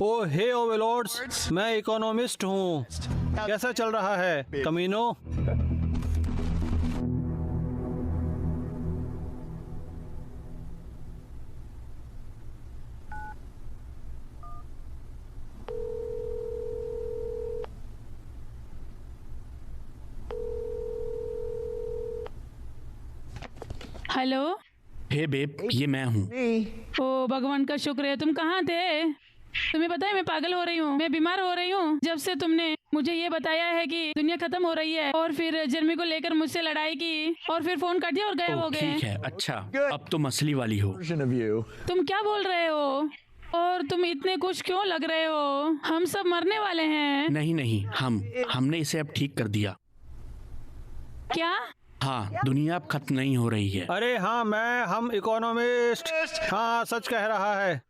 ओ हे ओवरलॉर्ड्स, मैं इकोनॉमिस्ट हूँ। कैसा चल रहा है कमीनो? हेलो। हे बेब, ये मैं हूँ। ओ भगवान का शुक्र है, तुम कहाँ थे? तुम्हें पता है मैं पागल हो रही हूँ, मैं बीमार हो रही हूँ। जब से तुमने मुझे ये बताया है कि दुनिया खत्म हो रही है और फिर जर्मी को लेकर मुझसे लड़ाई की और फिर फोन काट दिया और गायब हो गए। ठीक है, अच्छा, अब तुम असली वाली हो। तुम क्या बोल रहे हो? और तुम इतने खुश क्यों लग रहे हो? हम सब मरने वाले हैं। नहीं नहीं, हमने इसे अब ठीक कर दिया। क्या? हाँ, दुनिया अब खत्म नहीं हो रही है। अरे हाँ, हम इकोनॉमिस्ट। हाँ, सच कह रहा है।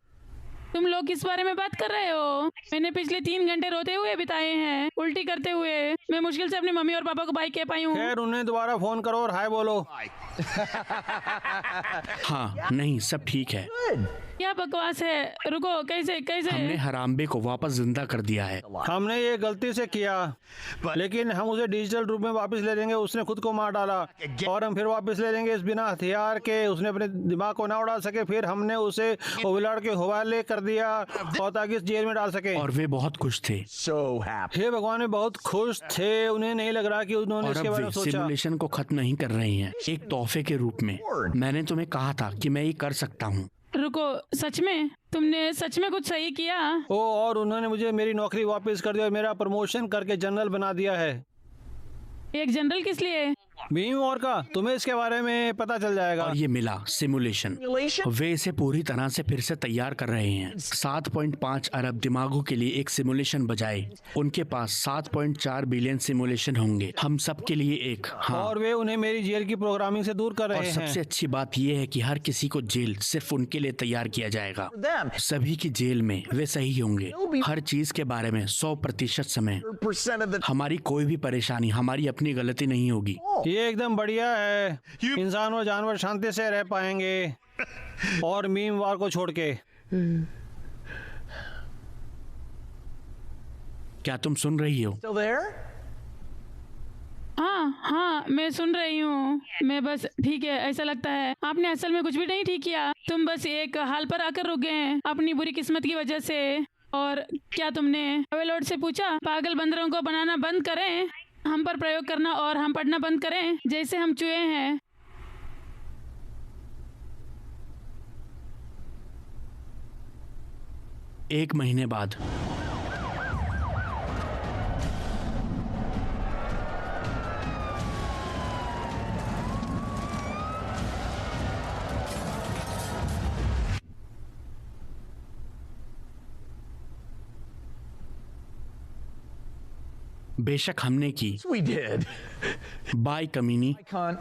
तुम लोग किस बारे में बात कर रहे हो? मैंने पिछले 3 घंटे रोते हुए बिताए हैं, उल्टी करते हुए। मैं मुश्किल से अपनी मम्मी और पापा को बाय कह पाई हूँ। खैर, उन्हें दोबारा फोन करो और हाय बोलो। हाँ, नहीं, सब ठीक है। क्या बकवास है? रुको, कैसे कैसे? हमने हराम्बे को वापस जिंदा कर दिया है। हमने ये गलती से किया, लेकिन हम उसे डिजिटल रूप में वापस ले लेंगे। उसने खुद को मार डाला और हम फिर वापस ले लेंगे इस बिना हथियार के। उसने अपने दिमाग को ना उड़ा सके, फिर हमने उसे ओवरलॉर्ड के हवाले कर दिया और ताकि इस जेल में डाल सके। और वे बहुत खुश थे। हे भगवान, वे बहुत खुश थे। उन्हें नहीं लग रहा कि उन्होंने और इसके अब बारे वे में सोचा। सिमुलेशन को खत्म नहीं कर रहे हैं, एक तोहफे के रूप में। मैंने तुम्हें कहा था कि मैं ये कर सकता हूँ। रुको, सच में? तुमने सच में कुछ सही किया? ओ, और उन्होंने मुझे मेरी नौकरी वापस कर दिया और मेरा प्रमोशन करके जनरल बना दिया है। एक जनरल किस लिए? भीम और का, तुम्हें इसके बारे में पता चल जाएगा। और ये मिला सिमुलेशन। वे इसे पूरी तरह से फिर से तैयार कर रहे हैं। 7.5 अरब दिमागों के लिए एक सिमुलेशन बजाए उनके पास 7.4 बिलियन सिमुलेशन होंगे, हम सब के लिए एक। हाँ, और वे उन्हें मेरी जेल की प्रोग्रामिंग से दूर कर रहे और हैं। सबसे अच्छी बात यह है कि हर किसी को जेल सिर्फ उनके लिए तैयार किया जाएगा। सभी की जेल में वे सही होंगे, हर चीज के बारे में 100% समय। हमारी कोई भी परेशानी हमारी अपनी गलती नहीं होगी। ये एकदम बढ़िया है। इंसान और जानवर शांति से रह पाएंगे और मीम वार को छोड़ के। क्या तुम सुन रही हो? हाँ, मैं सुन रही हूँ। मैं बस, ठीक है, ऐसा लगता है आपने असल में कुछ भी नहीं ठीक किया। तुम बस एक हाल पर आकर रुक गए हैं अपनी बुरी किस्मत की वजह से। और क्या तुमने ओवरलॉर्ड से पूछा पागल बंदरों को बनाना बंद करें, हम पर प्रयोग करना और हम पढ़ना बंद करें जैसे हम चूहे हैं? एक महीने बाद बेशक हमने की। We did. बाय कमीनी। Con.